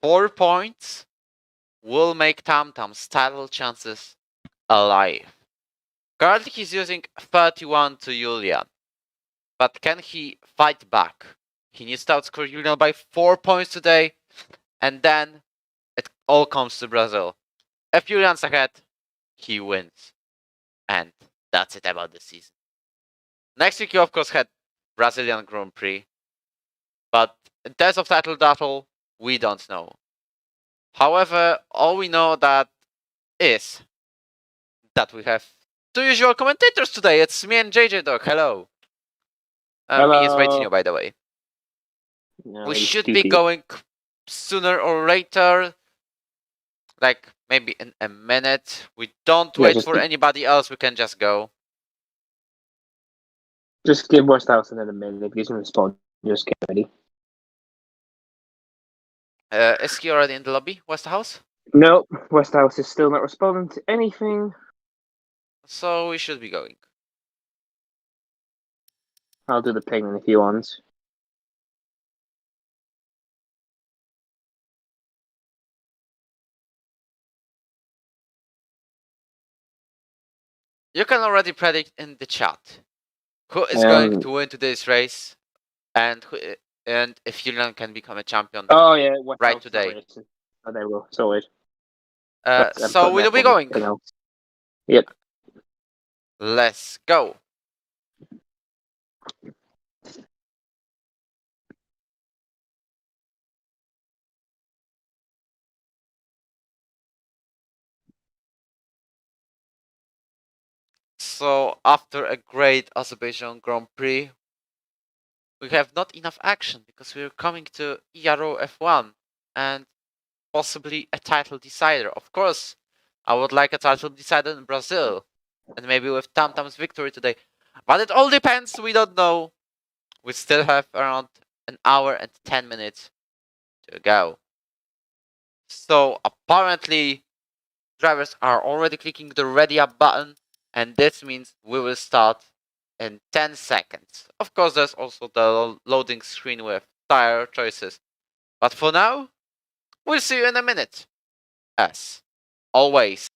4 points will make Tamtam's title chances alive. Currently he's using 31 to Julian. But can he fight back? He needs to outscore Julian by 4 points today. And then it all comes to Brazil. If Julian's ahead, he wins. And that's it about the season. Next week, you of course had Brazilian Grand Prix. But in terms of title battle, we don't know. However, all we know that is that we have 2 usual commentators today. It's me and JJDog. Hello. Me is Wojtinho, by the way. No, We it's should stupid. be going sooner or later. Like maybe in a minute. We don't Yeah, wait just for anybody else. We can just go. Just give West House another minute. If he doesn't respond, just get ready. Is he already in the lobby, West House? No, West House is still not responding to anything. So we should be going. I'll do the ping if he wants. You can already predict in the chat who is going to win today's race, and if Julian can become a champion. Oh yeah, West right House today. Oh, there we go. Sorted. So we'll be going. Yep. Let's go. So after a great Azerbaijan Grand Prix, we have not enough action because we're coming to ERO F1 and possibly a title decider. Of course, I would like a title decider in Brazil and maybe with Tamtam's victory today. But it all depends. We don't know. We still have around an hour and 10 minutes to go. So apparently, drivers are already clicking the ready up button, and this means we will start in 10 seconds. Of course, there's also the loading screen with tire choices. But for now, we'll see you in a minute. As always.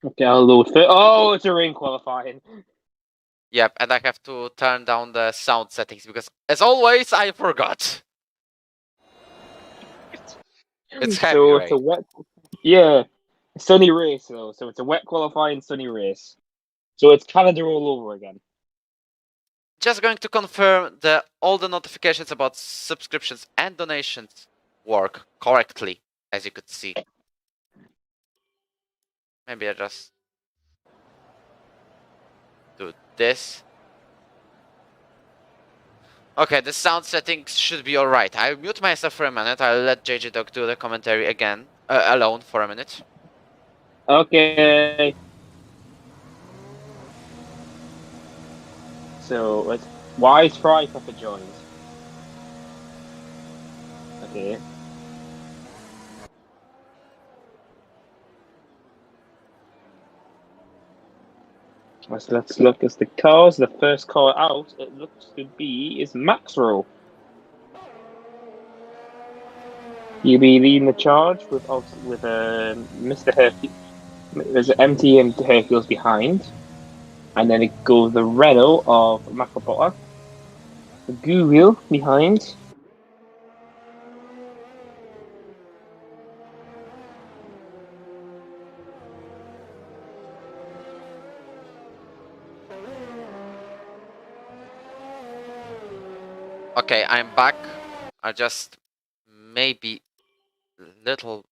Okay, I'll load it. Oh, it's a rain qualifying. Yep, and I have to turn down the sound settings because, as always, I forgot. It's heavy So rain. it's a wet. Yeah, sunny race though. So it's a wet qualifying sunny race. So it's Canada all over again. Just going to confirm that all the notifications about subscriptions and donations work correctly, as you could see. Maybe I just do this. Okay, the sound settings should be alright. I'll mute myself for a minute. I'll let JJDog do the commentary again, alone for a minute. Okay. So let's. Why is Fry Pepper joined? Okay. Let's look at the cars. The first car out, it looks to be, is Maxwell. You'll be leading the charge with Mr. Hercules. There's an MT and Hercules behind, and then it goes the Renault of Makabota, the Guru behind. Okay, I'm back. I just maybe little.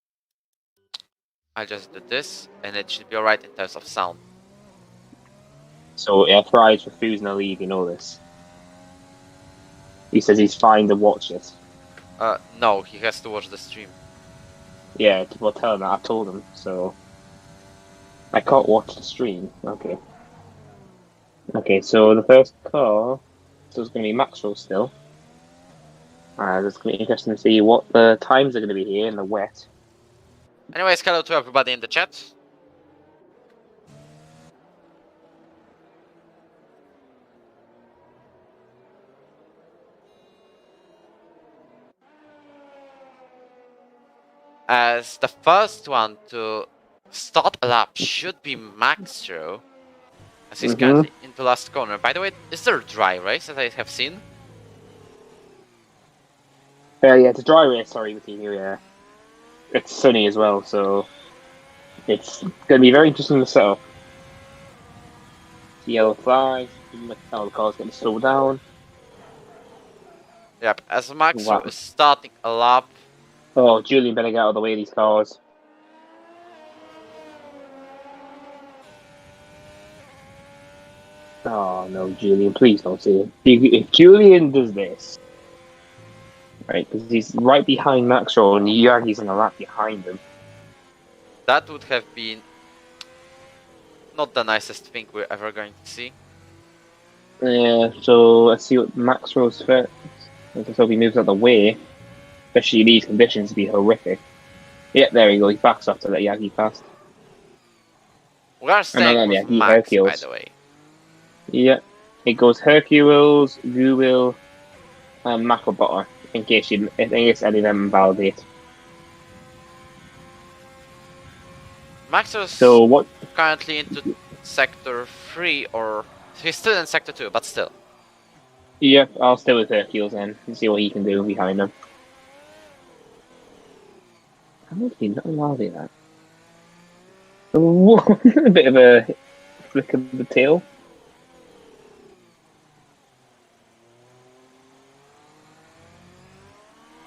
I just did this, and it should be alright in terms of sound. So Fry's refusing to leave. You know this. He says he's fine to watch it. No, he has to watch the stream. Yeah, people tell him that. I've told him, so I can't watch the stream. Okay. Okay, so the first car, so it's going to be Maxwell still. It's going to be interesting to see what the times are going to be here in the wet. Anyways, hello to everybody in the chat. As the first one to start a lap should be Maxro, as he's currently into last corner. By the way, is there a dry race that I have seen? Yeah, it's a dry race, sorry, with you, yeah. It's sunny as well, so it's going to be very interesting to set up. The yellow flag, the car's going to slow down. Yep, as Maxro is starting a lap. Oh, Julian better get out of the way of these cars. Oh no, Julian, please don't say it. If Julian does this, right, because he's right behind Maxwell and Yagi's on a lap behind him. That would have been not the nicest thing we're ever going to see. Yeah, so let's see what Maxwell's first. Let's hope he moves out of the way. Especially these conditions be horrific. Yep, there we go. He backs off to let Yagi past. We are staying with Max, Hercules. by the way. Yeah, it goes Hercules, Guwil, and Makabota, in case any of them invalidate. Max is currently into sector 3, or he's still in sector 2, but still. Yep, I'll stay with Hercules then and see what he can do behind him. How would he not invalidate that? A bit of a flick of the tail.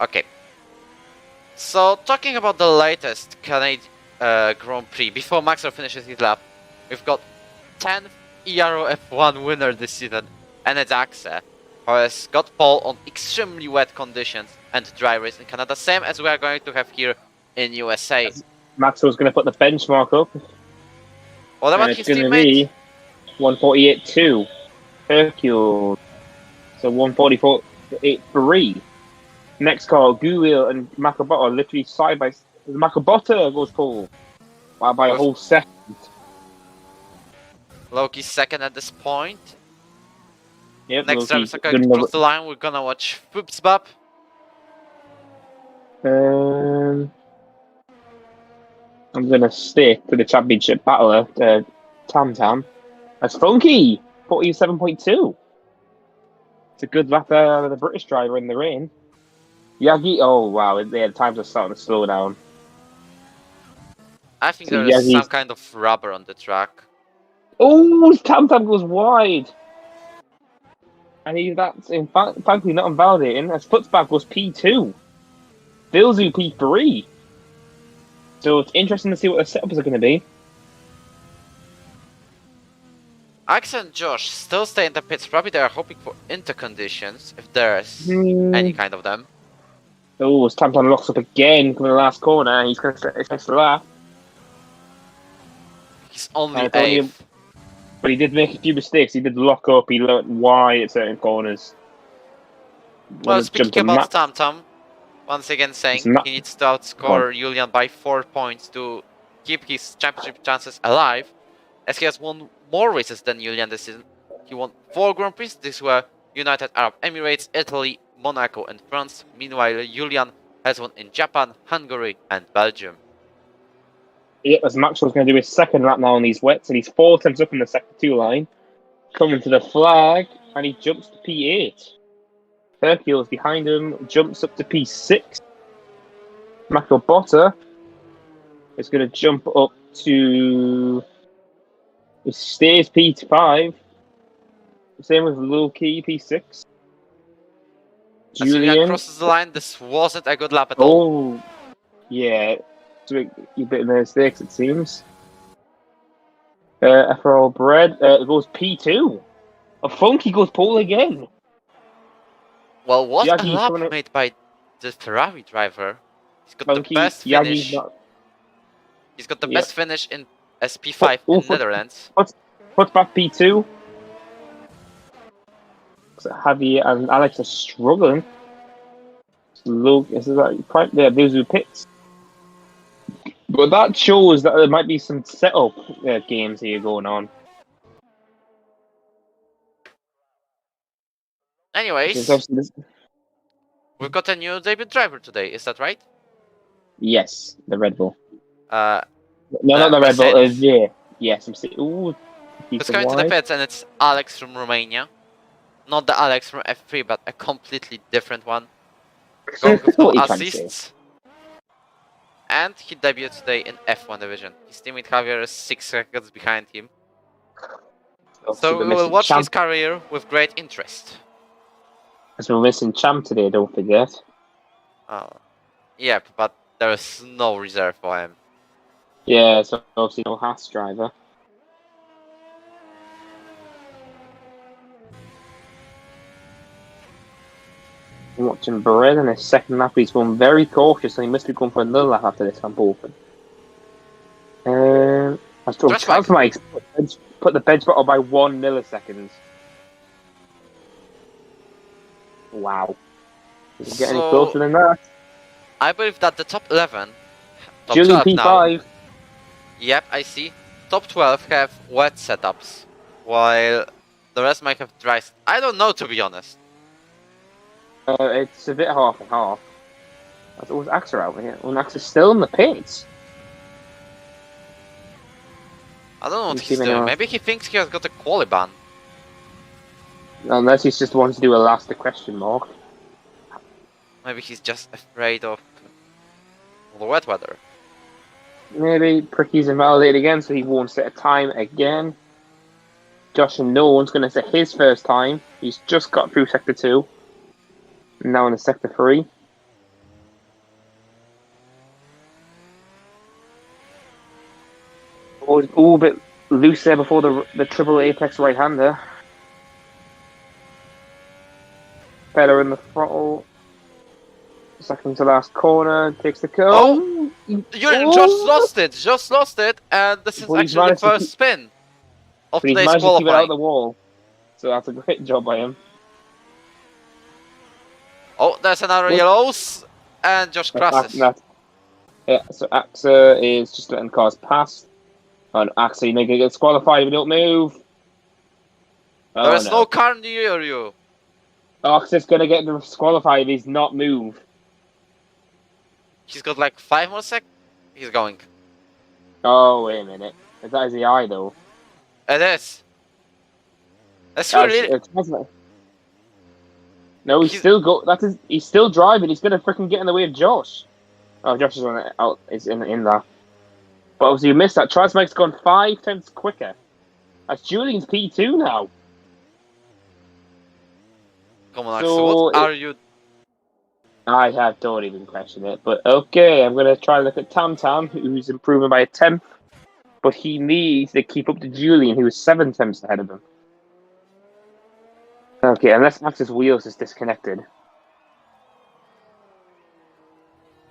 Okay. So, talking about the latest Canadian Grand Prix, before Maxwell finishes his lap, we've got 10th ERO F1 winner this season, Ened Axe, who has got pole on extremely wet conditions and dry race in Canada, same as we are going to have here in USA. Maxwell's going to put the benchmark up. What about his teammate? Be 148.2. Hercule. So 144.83. Next car, Guwil and Makabota literally side by side. Makabota goes pole by a whole second. Loki's second at this point. Yep, next time it's going to cross the line, we're gonna watch Foops Bap. I'm gonna stick to the championship battler, Tam Tam. That's Funky, 47.2. It's a good lap there out of the British driver in the rain. Yagi, oh wow, the times are starting to slow down. I think there is some kind of rubber on the track. Oh, Tam Tam goes wide. And that's in fact, thankfully not invalidating, as Footsback goes P2. Bilzu P3. So it's interesting to see what the setups are going to be. Axe and Josh still stay in the pits. Probably they are hoping for interconditions, if there's any kind of them. Oh, as Tam Tam locks up again from the last corner, he's going to start his next lap. He's only 8th. But he did make a few mistakes. He did lock up, he learnt wide at certain corners. Well, speaking about Tam Tam, once again saying he needs to outscore Julian by 4 points to keep his championship chances alive, as he has won more races than Julian this season. He won 4 Grand Prix. These were United Arab Emirates, Italy, Monaco and France. Meanwhile, Julian has won in Japan, Hungary, and Belgium. Yeah, as Maxwell's going to do his second lap now on these wets, and he's 4 tenths up in the sector 2 line. Coming to the flag, and he jumps to P8. Hercules behind him, jumps up to P6. Makobotta is going to jump up to... It stays P5. Same with Lil Key, P6. As Julian Julian crosses the line, this wasn't a good lap at all. Oh, yeah. It's a bit of mistakes, it seems. FRL Bread goes P2. A Funky goes pole again. Well, what a Yagi's lap coming up. made by the Ferrari driver. He's got Funky, the best Yagi's finish. not... He's got the Yeah. best finish in SP5 in Netherlands. Puts back P2. So Javi and Alex are struggling. Look, this is like quite there. Those who pits. But that shows that there might be some setup games here going on. Anyways, we've got a new debut driver today, is that right? Yes, the Red Bull. No, Not the Red Bull. Yeah. Yes, I'm seeing. Ooh, it's going to the pits, and it's Alex from Romania. Not the Alex from F3, but a completely different one. Going with no assists. And he debuted today in F1 division. His teammate Javier is 6 seconds behind him. So we will watch his career with great interest. As we're missing Champ today, don't forget. Yep, but there is no reserve for him. Yeah, so obviously no Haas driver. I'm watching Barret in his second lap. He's going very cautious, and he must be going for another lap after this. I'm hoping. I still Transmike put the bench bottle by 1 millisecond. Wow. Does it get any closer than that? I believe that the top 11, top Julian 12 P5. now. Yep, I see. Top 12 have wet setups, while the rest might have dry. I don't know, to be honest. It's a bit half and half. That's always Axer out here. When Axer's still in the pits. I don't know what he's doing. Maybe he thinks he has got a quali ban. Unless he's just wants to do a last question mark. Maybe he's just afraid of the wet weather. Maybe Pricky's invalidated again, so he won't set a time again. Josh and Nolan's going to set his first time. He's just got through Sector 2. Now in the Sector 3. Oh, a bit loose there before the triple apex right-hander. Fella in the throttle. Second to last corner, takes the curve. Oh! You just lost it, and this is actually the first spin of today's qualifying. He's managed to keep it out of the wall, so that's a great job by him. Oh, there's another yellows, and Josh crashes. Yeah, so Axa is just letting cars pass. And Axa, you're going to get disqualified if you don't move. There is no car near you. Axa's going to get disqualified if he's not moved. He's got like 5 more seconds. He's going. Oh, wait a minute. Is that his eye, though? It is. That's really... No, he's still he's still driving. He's gonna freaking get in the way of Josh. Oh, Josh is on out. Is in that. But obviously you missed that. Transmike's gone 5 tenths quicker. That's Julian's P2 now. Come on, Axel. What are you? I don't even question it. But okay, I'm gonna try to look at Tam Tam, who's improving by a 10th. But he needs to keep up to Julian, who is 7 tenths ahead of him. Okay, unless Max's wheels is disconnected.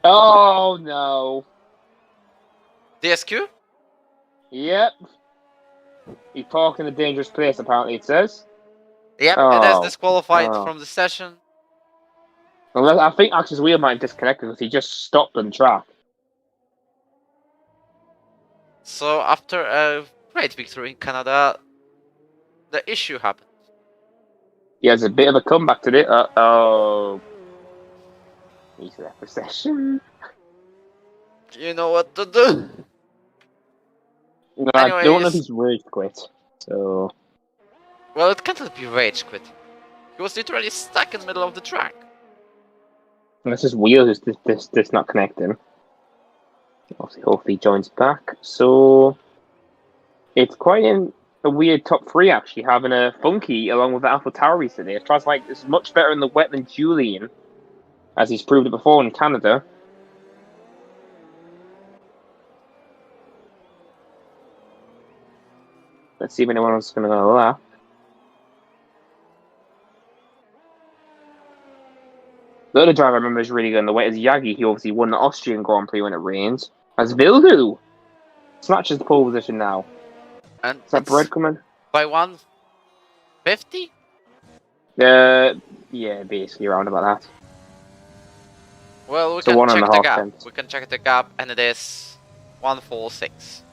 Oh no! DSQ? Yep. He parked in a dangerous place, apparently it says. Yep, it is disqualified from the session. Unless, I think Max's wheel might have disconnected because he just stopped on track. So after a great victory in Canada, the issue happened. He has a bit of a comeback today. Uh-oh. He's left the session. You know what to do. No, I don't know if Anyways, he's rage quit. So well, it can't be rage quit. He was literally stuck in the middle of the track. unless his wheel is this not connecting. Obviously, hopefully he joins back. So it's quite a weird top three actually, having a Funky along with the Alpha Tauri today. It tries like it's much better in the wet than Julian, as he's proved it before in Canada. Let's see if anyone else is going to go lap. The other driver I remember is really good in the wet is Yagi. He obviously won the Austrian Grand Prix when it rained. As Vildu snatches the pole position now. And Is that Bread coming? by 150? Yeah, basically around about that. Well, we So can check the 1.5 gap. tenths. We can check the gap, and it is 146.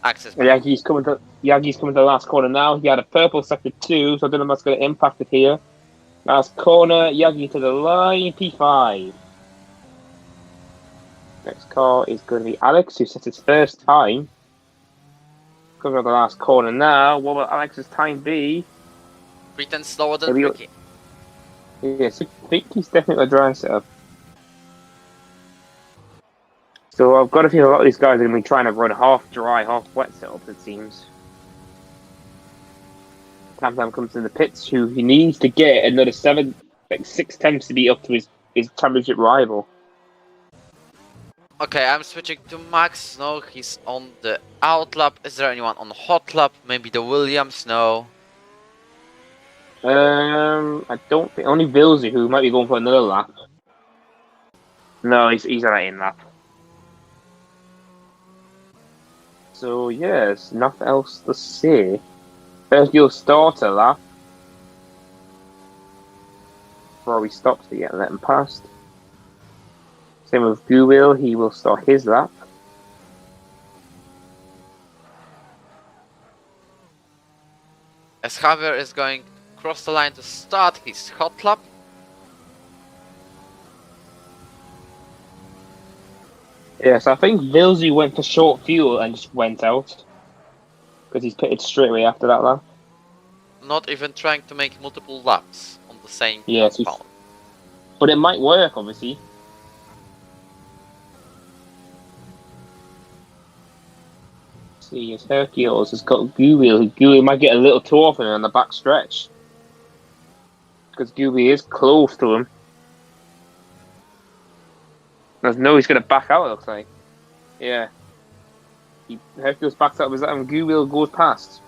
Access. Yagi's coming to the last corner now. He had a purple sector 2, so I don't know if that's going to impact it here. Last corner, Yagi to the line, P5. Next car is going to be Alex, who sets his first time. Coming on the last corner now. What will Alex's time be? 3 tenths slower than Maybe- Ricky. Yes, I think he's definitely a dry setup. So I've got to feel a lot of these guys are going to be trying to run half dry, half wet setups, it seems. Tam comes in the pits, who he needs to get another 6 tenths to be up to his championship rival. Okay, I'm switching to Max. No, he's on the out lap. Is there anyone on the hot lap? Maybe the Williams? No. I don't think only Vilsey, who might be going for another lap. No, he's on an in lap. So yes, nothing else to say. First your starter lap. Before he stops to get let him past. Same with Guwil, he will start his lap. As Javier is going across the line to start his hot lap. Yes, I think Vilsey went for short fuel and just went out. Because he's pitted straight away after that lap. Not even trying to make multiple laps on the same Yes, compound. but it might work, obviously. See, it's Hercules has got Guwil. Guwil might get a little too often on the back stretch. Because Guwil is close to him. No, he's going to back out, it looks like. Yeah. Hercules backs out with that and Guwil goes past.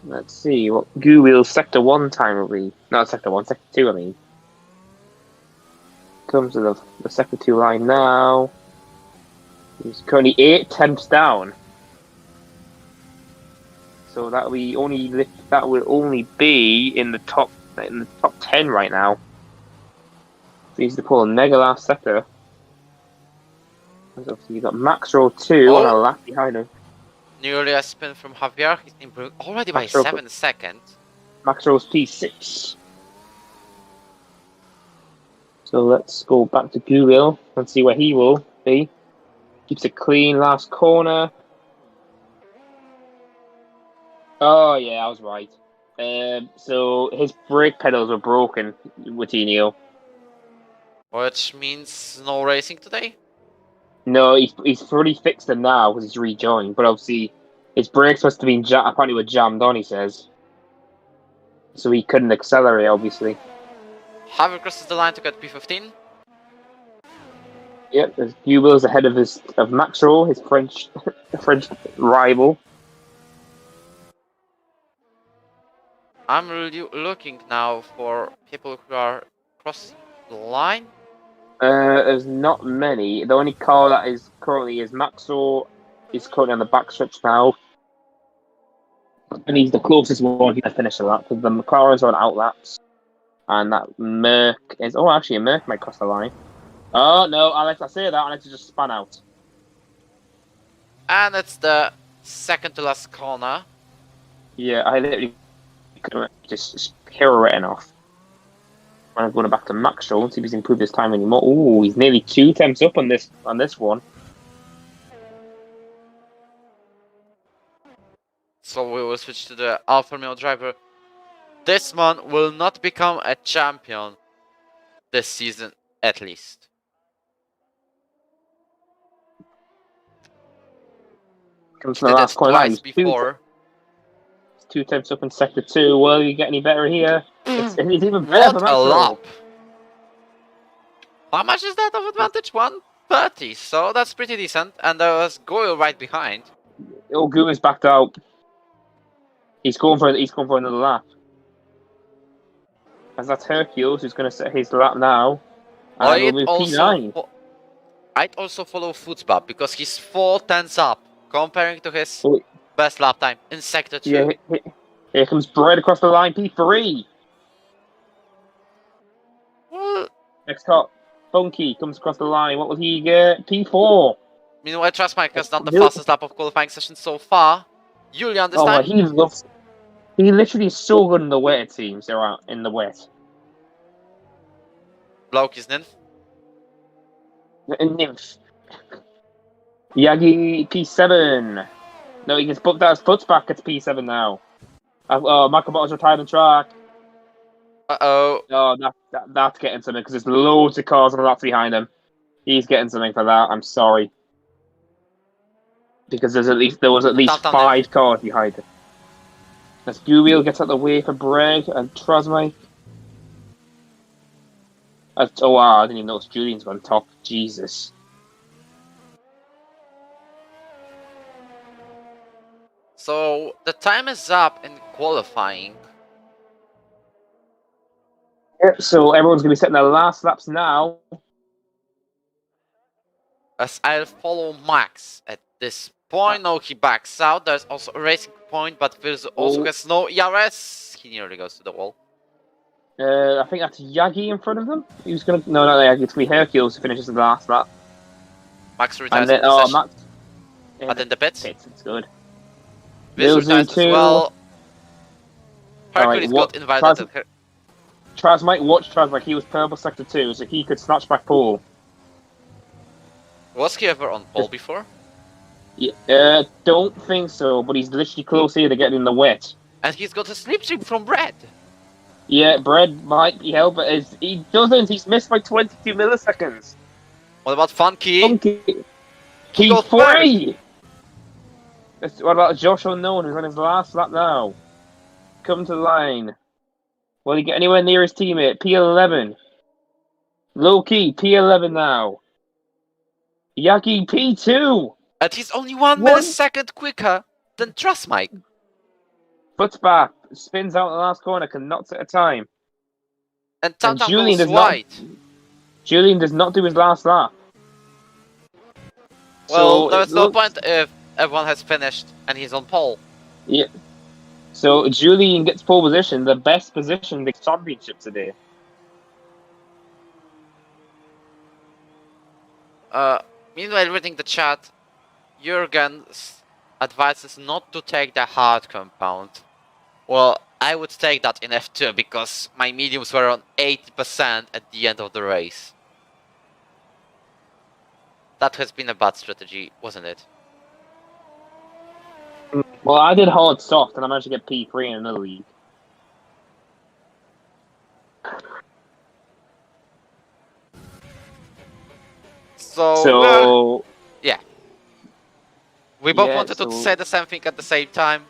Let's see what Guwil's sector 1 time will be. Not sector 1, sector 2, I mean. Comes to the sector 2 line now. He's currently 8 tenths down. So that will only be in the top 10 right now. So he's to pull a mega last sector. Obviously you've got Max Row 2 on a lap behind him. Nearly a spin from Javier. He's improved already by Max Row- 7 seconds. Max Row's P6. So let's go back to Guwil and see where he will be. Keeps it clean, last corner. Oh yeah, I was right. So his brake pedals were broken, Wojtinho. Which means no racing today? No, he's fully fixed them now because he's rejoined. But obviously, his brakes must have been apparently were jammed on. He says, so he couldn't accelerate. Obviously. Javier crosses the line to get P15. Yep, Guwil's ahead of Max Rowe, his French rival. I'm really looking now for people who are crossing the line. There's not many. The only car that is currently is Maxwell. He's currently on the backstretch now, and he's the closest one to finish the lap. The McLarens are on outlaps, and that Merc is. Oh, actually, a Merc might cross the line. Oh no, Alex! I say that, Alex just spun out. And it's the second to last corner. Yeah, I literally just pirouetting off. I'm going back to Max Show and see if he's improved his time anymore. Ooh, he's nearly 2 temps up on this one. So we will switch to the Alfa Romeo driver. This man will not become a champion this season, at least. Comes He from the did last it corner. twice before. 2 temps up in sector 2. Will he get any better here? It's even better What for a Max lap! How much is that of advantage? 130, so that's pretty decent. And there was Goyle right behind. Oh, Guma's backed out. He's going for another lap. As that's Hercules who's going to set his lap now. And we'll move P9. I'd also follow Footbab because he's 4 tenths up comparing to his best lap time in sector 2. Yeah, here comes Brett across the line, P3. Well, Next car, Funky comes across the line. What will he get? P4. Meanwhile, Trustmike has done the fastest lap of qualifying session so far. Julian this time. He literally is so good in the wet, it seems. They're out in the wet. Bloke is Nymph. Nymph. Yagi, P7. No, he gets booked out his foot's back. It's P7 now. Michael Bottas retired on track. Uh-oh. Oh, that's getting something because there's loads of cars on the laps behind him. He's getting something for that. I'm sorry. Because there was at least 5 cars behind him. As Guwheel gets out the way for Breg and Trosmike. Oh wow, I didn't even notice Julian's on top. Jesus. So the time is up in qualifying. Yep, so everyone's going to be setting their last laps now. As I'll follow Max at this point. No, he backs out. There's also a racing point, but Virzu also has no ERS. He nearly goes to the wall. I think that's Yagi in front of them. He's going to... No, not Yagi. It's going to be Hercules who finishes the last lap. Max retires in the session. Max... But in the pits. It's good. Virzu retires as well. Hercules got invited. Trasmike, he was purple sector 2, so he could snatch back pole. Was he ever on pole before? Yeah, don't think so, but he's literally close here to getting in the wet. And he's got a slipstream from Brad. Yeah, Brad might be held, but he doesn't. He's missed by 22 milliseconds. What about Funky? He got 3! What about Josh Unknown, who's on his last lap now? Come to the line. Will he get anywhere near his teammate? P11. Low key, P11 now. Yagi, P2. And he's only 1 millisecond quicker than Trustmike. Foot's back, spins out the last corner, cannot set a time. And Julian goes wide. Julian does not do his last lap. Well, there's no point if everyone has finished and he's on pole. Yeah. So Julian gets pole position, the best position in the championship today. Meanwhile, reading the chat, Jurgen advises not to take the hard compound. Well, I would take that in F2 because my mediums were on 80% at the end of the race. That has been a bad strategy, wasn't it? Well, I did hard soft and I managed to get P3 in another league. So yeah. We both wanted to say the same thing at the same time.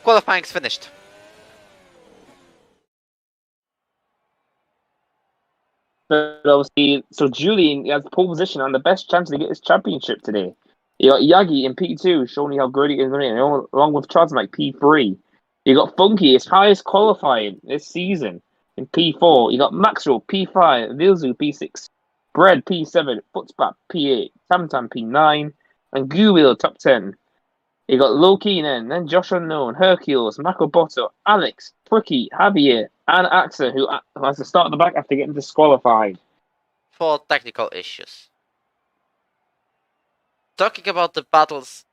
Qualifying's finished. But obviously, so Julian has pole position and the best chance to get his championship today. You got Yagi in P2, showing you how good he is running, along with Trosmike P3. You got Funky, his highest qualifying this season, in P4. You got Maxwell P5, Vilzu P6, Bread P7, Footspat P8, Tamtam P9, and Guwheel top 10. You got Loki then Josh Unknown, Hercules, Makoboto, Alex, Tricky, Javier, and Axa, who has to start at the back after getting disqualified. For technical issues. Talking about the battles,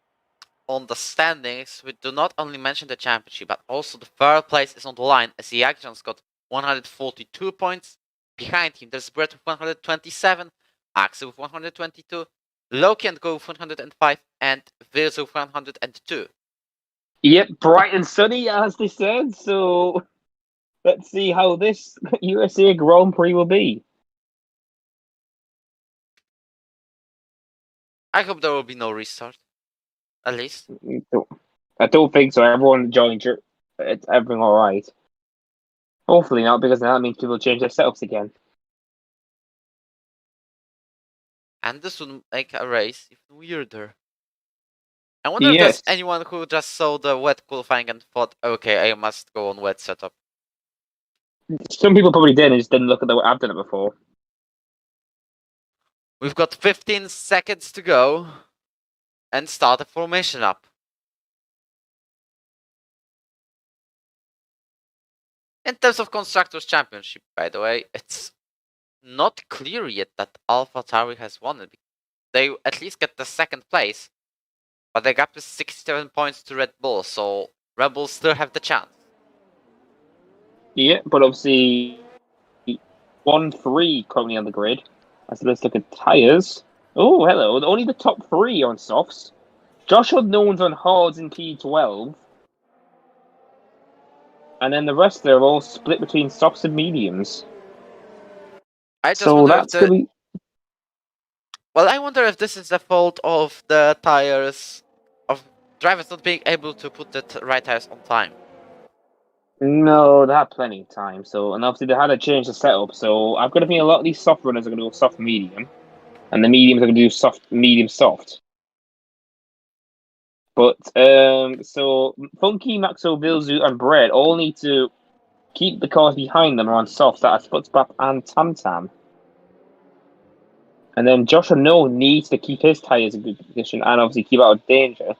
on the standings, we do not only mention the championship, but also the third place is on the line, as Jagiellonic's got 142 points. Behind him, there's Brett with 127, Axel with 122, Loki and Go with 105, and Virzo with 102. Yep, bright and sunny, as they said. So let's see how this USA Grand Prix will be. I hope there will be no restart. At least. I don't think so. Everyone enjoying it's everything all right. Hopefully not, because that means people change their setups again. And this would make a race even weirder. I wonder if there's anyone who just saw the wet qualifying and thought, okay, I must go on wet setup. Some people probably did and just didn't look at the way I've done it before. We've got 15 seconds to go and start the formation up. In terms of Constructors' Championship, by the way, it's not clear yet that AlphaTauri has won it. They at least get the second place, but the gap is 67 points to Red Bull, so Red Bull still have the chance. Yeah, but obviously 1-3 currently on the grid. So let's look at tyres. Oh, hello. Only the top 3 on softs. Joshua Nones on hards in P12. And then the rest are all split between softs and mediums. I just wonder if Well, I wonder if this is the fault of the tires, of drivers not being able to put the right tires on time. No, they had plenty of time. So, and obviously they had to change the setup. So I've got to think a lot of these soft runners are going to go soft medium, and the mediums are going to do soft medium soft. But so Funky, Maxo, Vilzu, and Bread all need to keep the cars behind them on softs that are Sputzbap and Tam Tam. And then Joshua No needs to keep his tyres in good condition and obviously keep out of danger,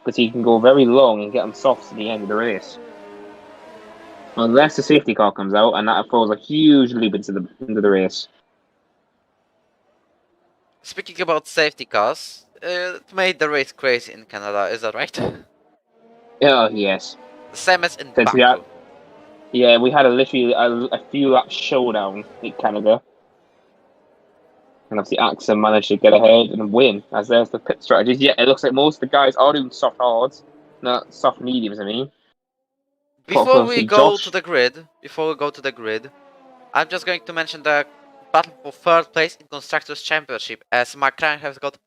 because he can go very long and get on softs at the end of the race. Unless the safety car comes out, and that throws a huge loop into the race. Speaking about safety cars, it made the race crazy in Canada, is that right? Oh, yes. The same as in Baku. We had literally a few lap showdown in Canada. And obviously Axel managed to get ahead and win, as there's the pit strategies. Yeah, it looks like most of the guys are doing soft hards, not soft mediums, I mean. Before we go to the grid, I'm just going to mention the battle for third place in Constructors' Championship, as McLaren has got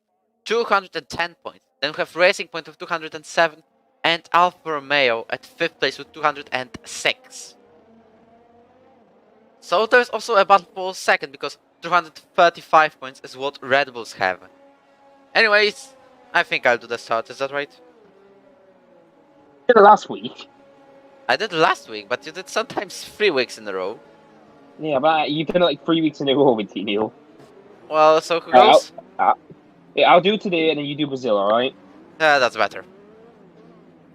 210 points. Then we have Racing Point with 207, and Alfa Romeo at 5th place with 206. So there's also a battle for second, because 235 points is what Red Bulls have. Anyways, I think I'll do the start, is that right? You did it last week. I did last week, but you did sometimes 3 weeks in a row. Yeah, but you've done it like 3 weeks in a row with Neil. Well, so who goes? I'll do it today and then you do Brazil, alright? Yeah, that's better.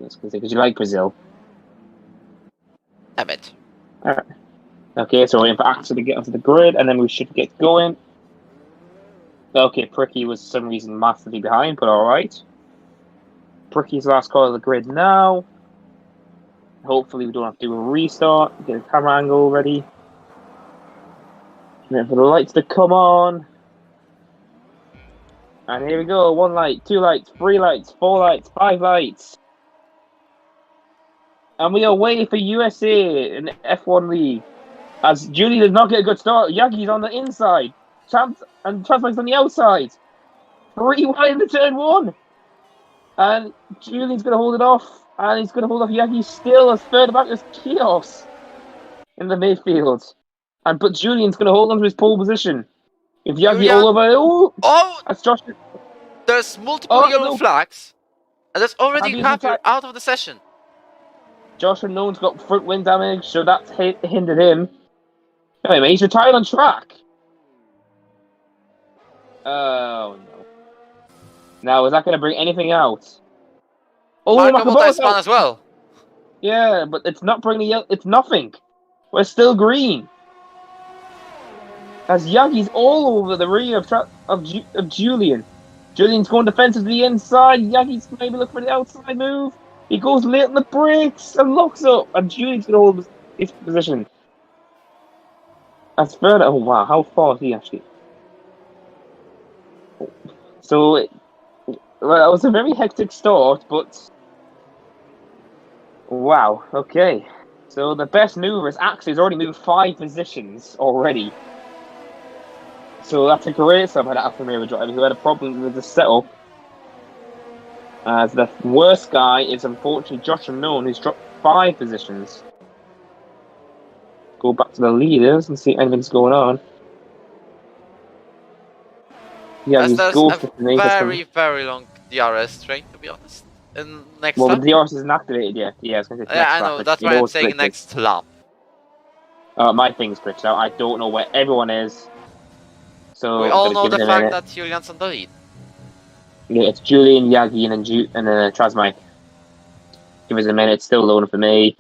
That's because you like Brazil. A bit. Alright. Okay, so we're waiting for Axel to get onto the grid, and then we should get going. Okay, Pricky was for some reason massively behind, but alright. Pricky's last call of the grid now. Hopefully we don't have to do a restart. Get a camera angle ready. Waiting for the lights to come on. And here we go. 1 light, 2 lights, 3 lights, 4 lights, 5 lights. And we are waiting for USA in the F1 League. As Julie does not get a good start. Yagi's on the inside. Transmag's on the outside. 3 wide into turn 1. And Julian's going to hold it off. And he's going to hold off Yagi still as further back as Kios in the midfield. But Julian's going to hold on to his pole position. If Yagi all over... That's Josh. There's multiple yellow flags. And there's already Javier out of the session. Joshua Nolan's got front wing damage, so that's hindered him. Anyway, he's retired on track. Oh, no. Now, is that going to bring anything out? Oh, Marco spun as well. Yeah, but it's not bringing the... It's nothing. We're still green. As Yagi's all over the rear of Julian. Julian's going defensive to the inside. Yagi's maybe looking for the outside move. He goes late on the brakes and locks up. And Julian's going to hold his position. That's further. Oh, wow. How far is he actually? So, well, it was a very hectic start, but... Wow, okay. So the best mover is actually has already moved 5 positions already. So that's a great sub by the Alfa Romeo driver who had a problem with the setup. As the worst guy is unfortunately Josh Unknown, who's dropped 5 positions. Go back to the leaders and see if anything's going on. Yeah, As he's there's ghosted a very, very long DRS train, to be honest. In next well, lap. the DRS isn't activated yet. Yeah, I was going to say Yeah, next I lap, know. but That's you why I'm it's saying glitched. next lap. My thing's glitched out. I don't know where everyone is. So We I'm all gonna know give the it a fact minute. that Julian's on the lead. Yeah, it's Julian, Yagi, and Trasmike. Give us a minute. It's still loading for me.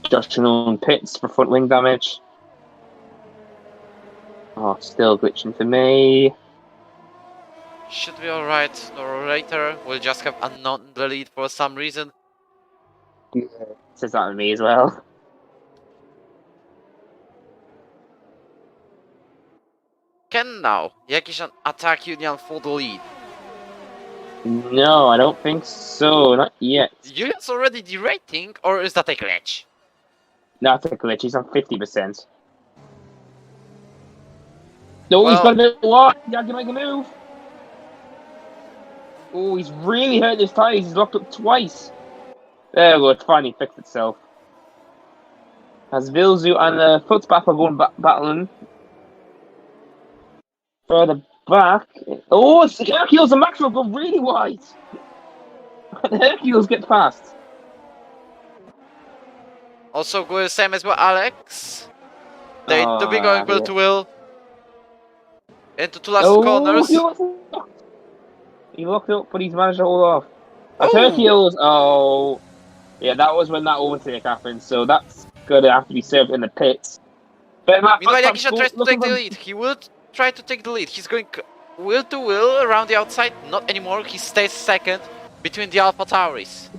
Josh Unknown pits for front wing damage. Oh, still glitching for me. Should be alright. No later. We'll just have Unknown in the lead for some reason. Yeah, says that to me as well. Can now Yakishan attack Julian for the lead? No, I don't think so. Not yet. Julian's already derating, or is that a glitch? That's a glitch. He's on 50%. No, he's Well, got a what? Yagi make a move. Oh, he's really hurt his tyres. He's locked up twice. There we go. It finally fixed itself. As Vilzu and Footsback are going battling. Further back. Oh, it's Hercules and Maxwell go really wide. And Hercules get past. also go the same as with Alex. They to be going will to will. Into 2 last corners. He locked up, but he's managed to hold off. As Oh. Hercules, oh. Yeah, that was when that overtake happened, so that's going to have to be served in the pits. But Meanwhile, Yakishan tries to take the lead. He will try to take the lead. He's going will to will around the outside. Not anymore. He stays second between the Alpha Tauris.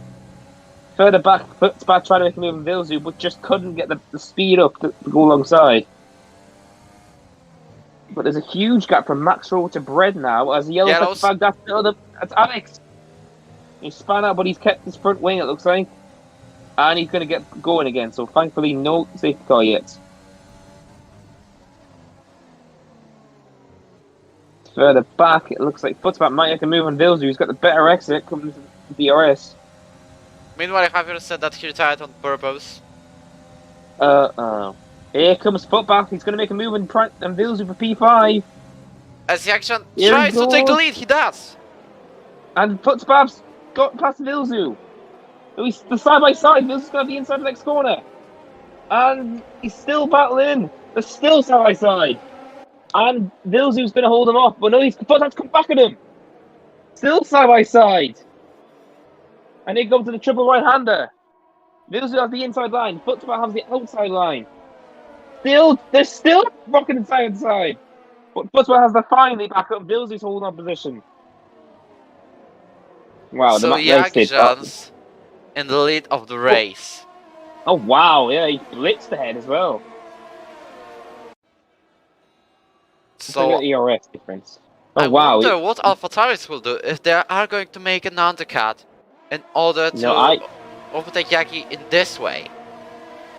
Further back, Footsback tried to make a move in Vilzu, but just couldn't get the speed up to go alongside. But there's a huge gap from Maxwell to Bread now, as the yellow flag, that's Alex. He spun out, but he's kept his front wing, it looks like. And he's going to get going again, so thankfully no safety car yet. Further back, it looks like Footsback might make a move on Vilzu, who's got the better exit coming to the DRS. Meanwhile, Javier said that he retired on purpose. Here comes Footback. He's going to make a move and Vilzu for P5. As Yakishan tries to take the lead, he does. And Footsback's got past Vilzu. So he's the side by side. Vilzu's going to be inside the next corner. And he's still battling. They're still side by side. And Vilzu's going to hold him off. But no, Footsback's come back at him. Still side by side. And they go to the triple right-hander. Vilzu has the inside line. Footsback has the outside line. They're still rocking inside. But Footsback has the finally back up. Vilzu's holding on position. Wow, so Yakishan's in the lead of the race. Oh wow, yeah, he blitzed ahead as well. So ERS difference. I wonder what AlphaTauri will do if they are going to make an undercut in order to overtake Yagi in this way.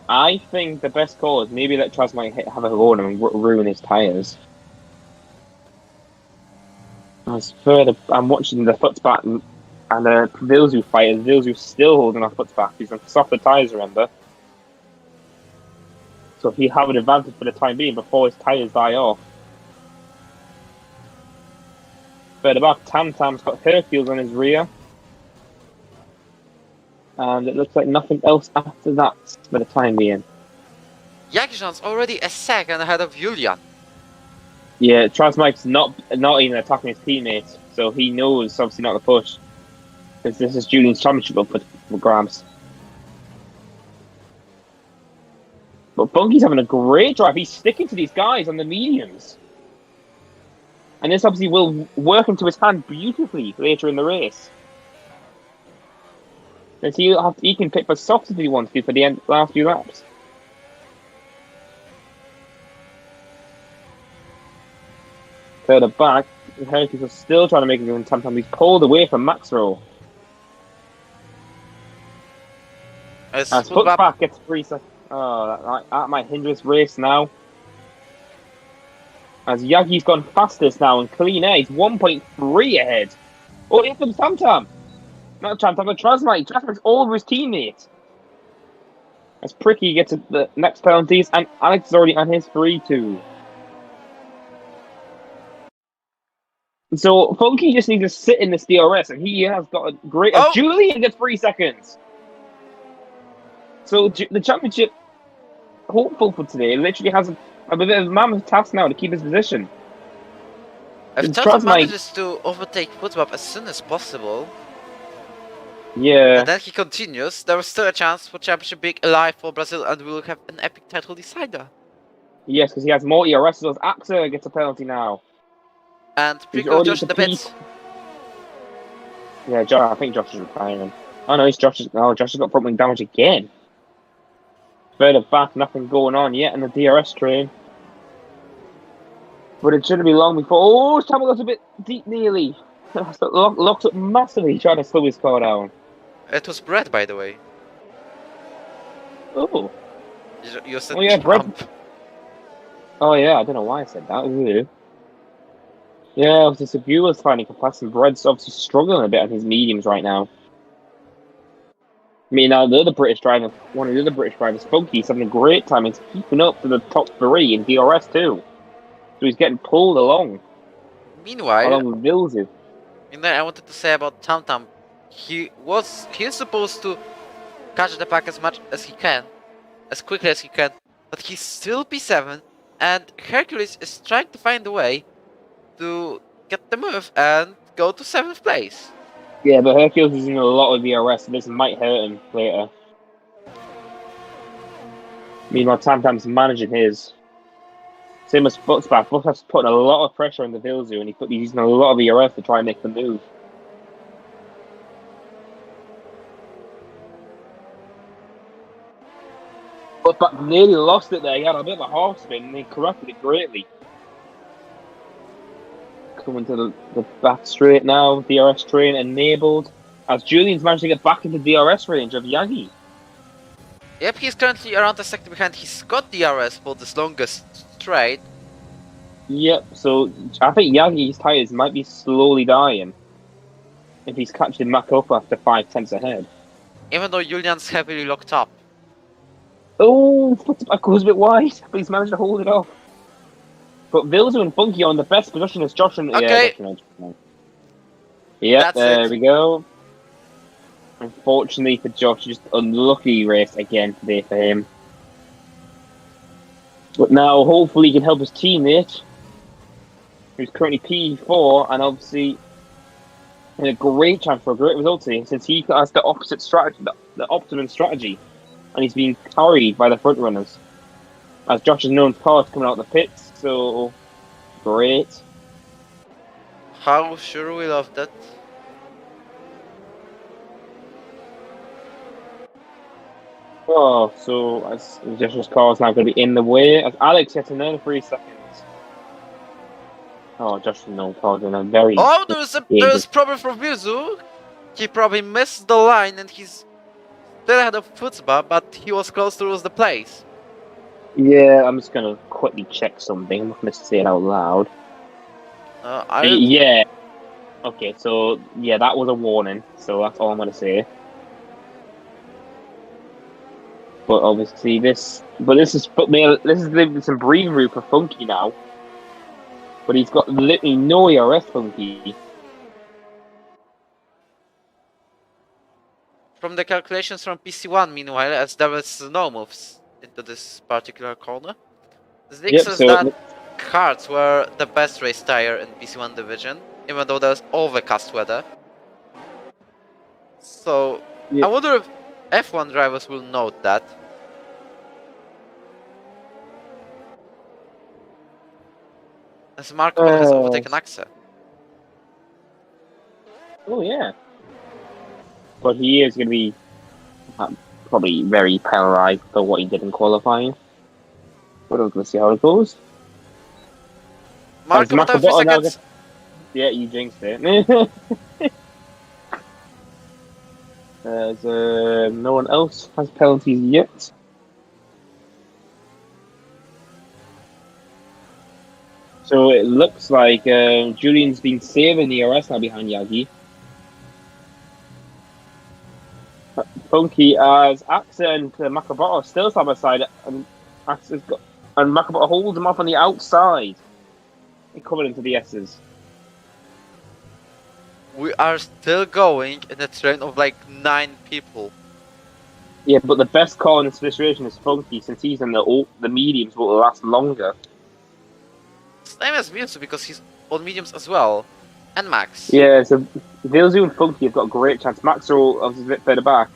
I think the best call is maybe let Traz might have a go and ruin his tyres. As further, I'm watching the Footsback and the Vilzu fight, and Vilzu's still holding off Footsback. He's on softer tyres, remember? So he have an advantage for the time being before his tyres die off. Further back, Tam Tam's got Hercules on his rear. And it looks like nothing else after that for the time being. Yakishan's already a second ahead of Julian. Yeah, Transmike's not even attacking his teammates, so he knows obviously not to push. Because this is Julian's championship up for grabs. But Bunky's having a great drive. He's sticking to these guys on the mediums. And this obviously will work into his hand beautifully later in the race. And so he can pick for softs if he wants to for the last few laps. Further back, Hercules is still trying to make a good time. He's pulled away from Maxwell. As Footback gets 3 seconds. Oh, that might hinder his race now. As Yagi's gone fastest now in clean air, he's 1.3 ahead. Oh, here comes Tam Tam. Not Tam Tam, but Trasmite. Trasmite's all over his teammates. As Pricky gets the next penalties, and Alex is already on his 3-2. So Funky just needs to sit in this DRS, and he has got a great. Oh! Julian gets 3 seconds. So the championship hopeful for today literally has a bit of a mammoth task now to keep his position. If Toto manages to overtake Footbab as soon as possible, yeah, and then he continues, there is still a chance for championship being alive for Brazil, and we will have an epic title decider. Yes, because he has more ERS. So Axel gets a penalty now. And Prico Josh in the pits. Yeah, I think Josh is retiring. Oh no, Josh has got front wing damage again. Further back, nothing going on yet in the DRS train. But it shouldn't be long before. Oh, Tamil got a bit deep nearly. Locked up massively trying to slow his car down. It was Brett, by the way. Oh. You said Brett. Oh yeah, I don't know why I said that. Ooh. Yeah, obviously Sabua's finding capacity. Brett's obviously struggling a bit on his mediums right now. I mean, now one of the other British drivers, Funky's having a great time. He's keeping up to the top 3 in DRS too. So he's getting pulled along. Meanwhile, along with Vilzu. I wanted to say about Tam Tam. He's supposed to catch the pack as much as he can, as quickly as he can, but he's still P7, and Hercules is trying to find a way to get the move and go to 7th place. Yeah, but Hercules is in a lot of DRS, so this might hurt him later. Meanwhile, Tam Tam's managing his. Same as Footback. Footback's putting a lot of pressure on the Vilzu, and he's using a lot of ERS to try and make the move. Footback nearly lost it there. He had a bit of a half spin, and he corrected it greatly. Coming to the back straight now, DRS train enabled, as Julian's managed to get back into DRS range of Yagi. Yep, he's currently around a second behind. He's got DRS for this longest straight. Yep, so I think Yagi's tyres might be slowly dying if he's catching back up after 5 tenths ahead. Even though Julian's heavily locked up. Oh, Footback goes a bit wide, but he's managed to hold it off. But Vilzu and Funky are in the best position as Josh and... Okay. Yeah, there we go. Unfortunately for Josh, just unlucky race again today for him. But now, hopefully, he can help his teammate, who's currently P4, and obviously in a great chance for a great result today, since he has the opposite strategy, the optimum strategy, and he's being carried by the front runners. As Josh has known cars coming out of the pits, so great. How sure we love that. Oh, so as Josh's car is now going to be in the way, as Alex gets another 3 seconds. Oh, Josh no car doing a very. Oh, there's problem for Vilzu. He probably missed the line, and he's still ahead of Footbab, but he was close to lose the place. Yeah, I'm just going to quickly check something. I'm not going to say it out loud. Yeah. Okay, so, yeah, that was a warning. So that's all I'm going to say. But obviously this is leaving some breathing room for Funky now. But he's got literally no ERS, Funky. From the calculations from PC1, meanwhile, as there was no moves into this particular corner, Zig says that cards were the best race tire in PC1 division, even though there's overcast weather. So, I wonder if F1 drivers will note that. as Marco Polo has overtaken Axe. Oh yeah. But he is going to be probably very penalised for what he did in qualifying. But we're going to see how it goes. Marco Polo 3 seconds. Yeah, you jinxed it. No one else has penalties yet. So it looks like Julian's been saving the ERS now behind Yagi. Funky as Axe and Makaboto still side by side, and Makaboto holds him off on the outside. They're coming into the S's. We are still going in a train of like 9 people. Yeah, but the best call in this situation is Funky, since he's in the mediums will last longer. Same as Mewtwo because he's on mediums as well. And Max. Yeah, so Vilzu and Funky have got a great chance. Max are all obviously a bit further back.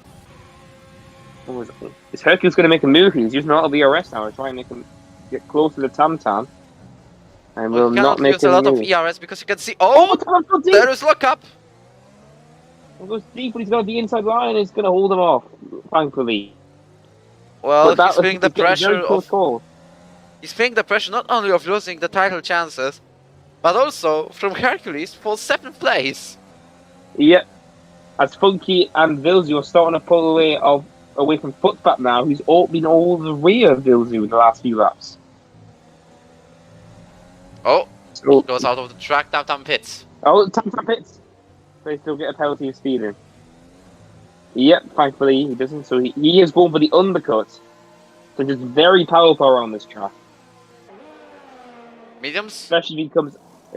Is Hercules going to make a move? He's using a lot of ERS now to try and make him get closer to Tam Tam. And will not make a lot of ERS because you can see. Oh, there is lockup. He goes deep, but he's got the inside line and he's going to hold him off, thankfully. Well, he's feeling the pressure of. He's feeling the pressure not only of losing the title chances, but also from Hercules for 7th place. Yep. As Funky and Vilzu are starting to pull away from Footpat now, who's been all the rear of Vilzu in the last few laps. Oh, he goes out of the track, Tam Tam pits. Oh, Tam Tam pits. They still get a penalty of speeding. Yep, thankfully he doesn't. So he is going for the undercut. So just very powerful around this track. Mediums? Especially if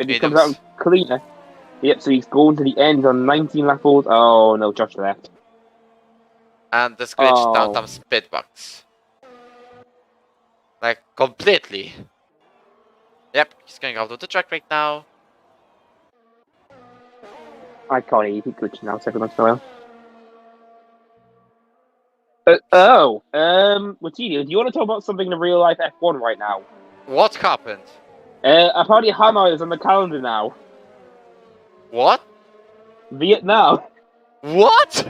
he comes out cleaner. Yep, so he's going to the end on 19 lap old. Oh no, Josh left. And this glitch Tam Tam's pit box. Like, completely. Yep, he's going out of the track right now. I can't eat it glitching now, every once in a while. Wojtinho, do you want to talk about something in the real life F1 right now? What happened? Apparently Hanoi is on the calendar now. What? Vietnam. What?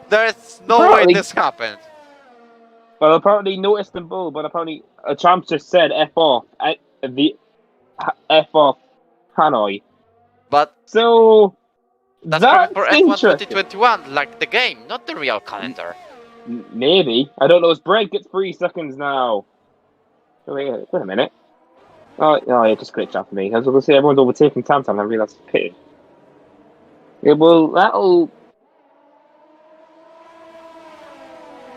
There's no way this happened. Well, apparently no Istanbul, but apparently a champ just said F off. F off Hanoi. But so that's for F1 2021, like the game, not the real calendar. Maybe. I don't know. His break gets 3 seconds now. Wait a minute. Oh, it just glitched out for me. I was going to say everyone's overtaking Tam Tam and I realised it's pitted. Yeah, well, that'll...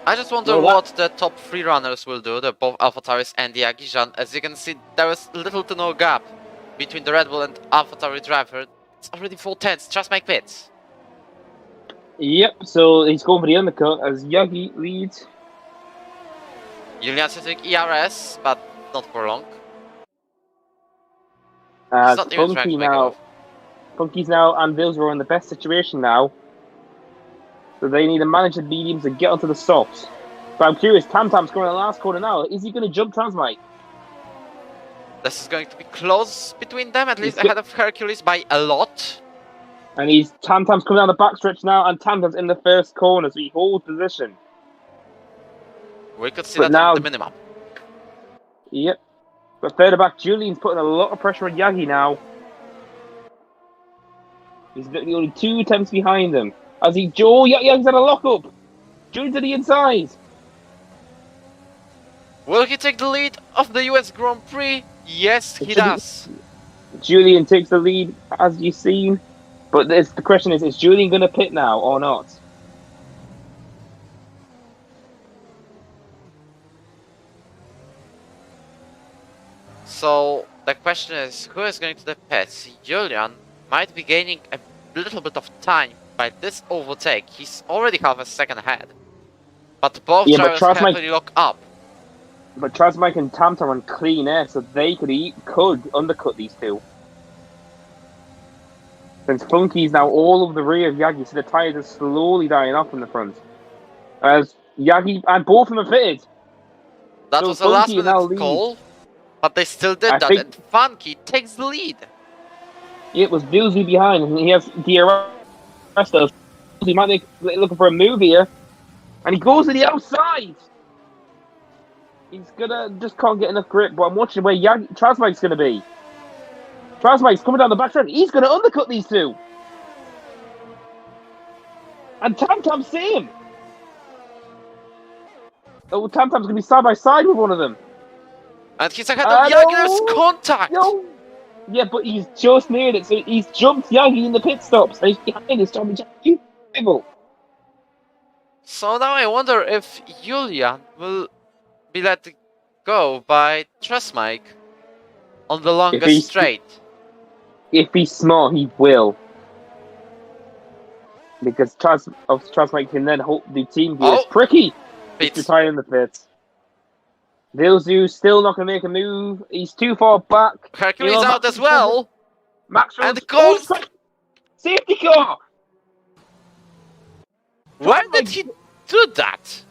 I just wonder what the top 3 runners will do, both AlphaTauris and the Agijan. As you can see, there is little to no gap between the Red Bull and AlphaTauri driver. It's already 4 tenths, just make pits. Yep, so he's going for the undercut as Yagi leads. Julian's using ERS, but not for long. As Funky's now and Vils are in the best situation now. So they need to manage the mediums and get onto the softs. But I'm curious, Tam Tam's going to the last corner now. Is he going to jump Transmite? This is going to be close between them, at least ahead of Hercules by a lot. And Tam Tam's coming down the backstretch now, and Tam Tam's in the first corner, so he holds position. We could see that on the minimum. Yep. But further back, Julian's putting a lot of pressure on Yagi now. He's literally only 2 attempts behind him. Yagi's had a lock-up. Julian's to the inside. Will he take the lead of the US Grand Prix? Yes, he does. Julian takes the lead, as you've seen. But the question is Julian going to pit now or not? So the question is, who is going to the pits? Julian might be gaining a little bit of time by this overtake. He's already half a second ahead. But both drivers happily lock up. But Transmike and Tam Tam on clean air, so they could undercut these two. Since Funky's now all over the rear of Yagi, so the tyres are slowly dying off in the front. As Yagi and both of them are fitted. That was a last minute call But they still did I that, think and Funky takes the lead. it was Vilzu behind, and he has the arrest of. He might be looking for a move here, and he goes to the outside. He's gonna just can't get enough grip, but I'm watching where Trasmike's gonna be. Trasmike's coming down the back stretch. He's gonna undercut these two. And Tam same. Oh, Tam's gonna be side by side with one of them. And he's ahead of Jagiell's contact! No! Yeah, but he's just near it, so he's jumped Yagi in the pit stops, and he's behind his Tommy Jackie. So now I wonder if Julian will be let go by Trasmike on the longest straight. If he's smart, he will. Because Trasmike can then hold the team gear. Oh! Pricky! Pits. He's retiring the pits. Vilzu still not going to make a move. He's too far back. Hercules out as well. Max and goes. Safety car. Why did he do that?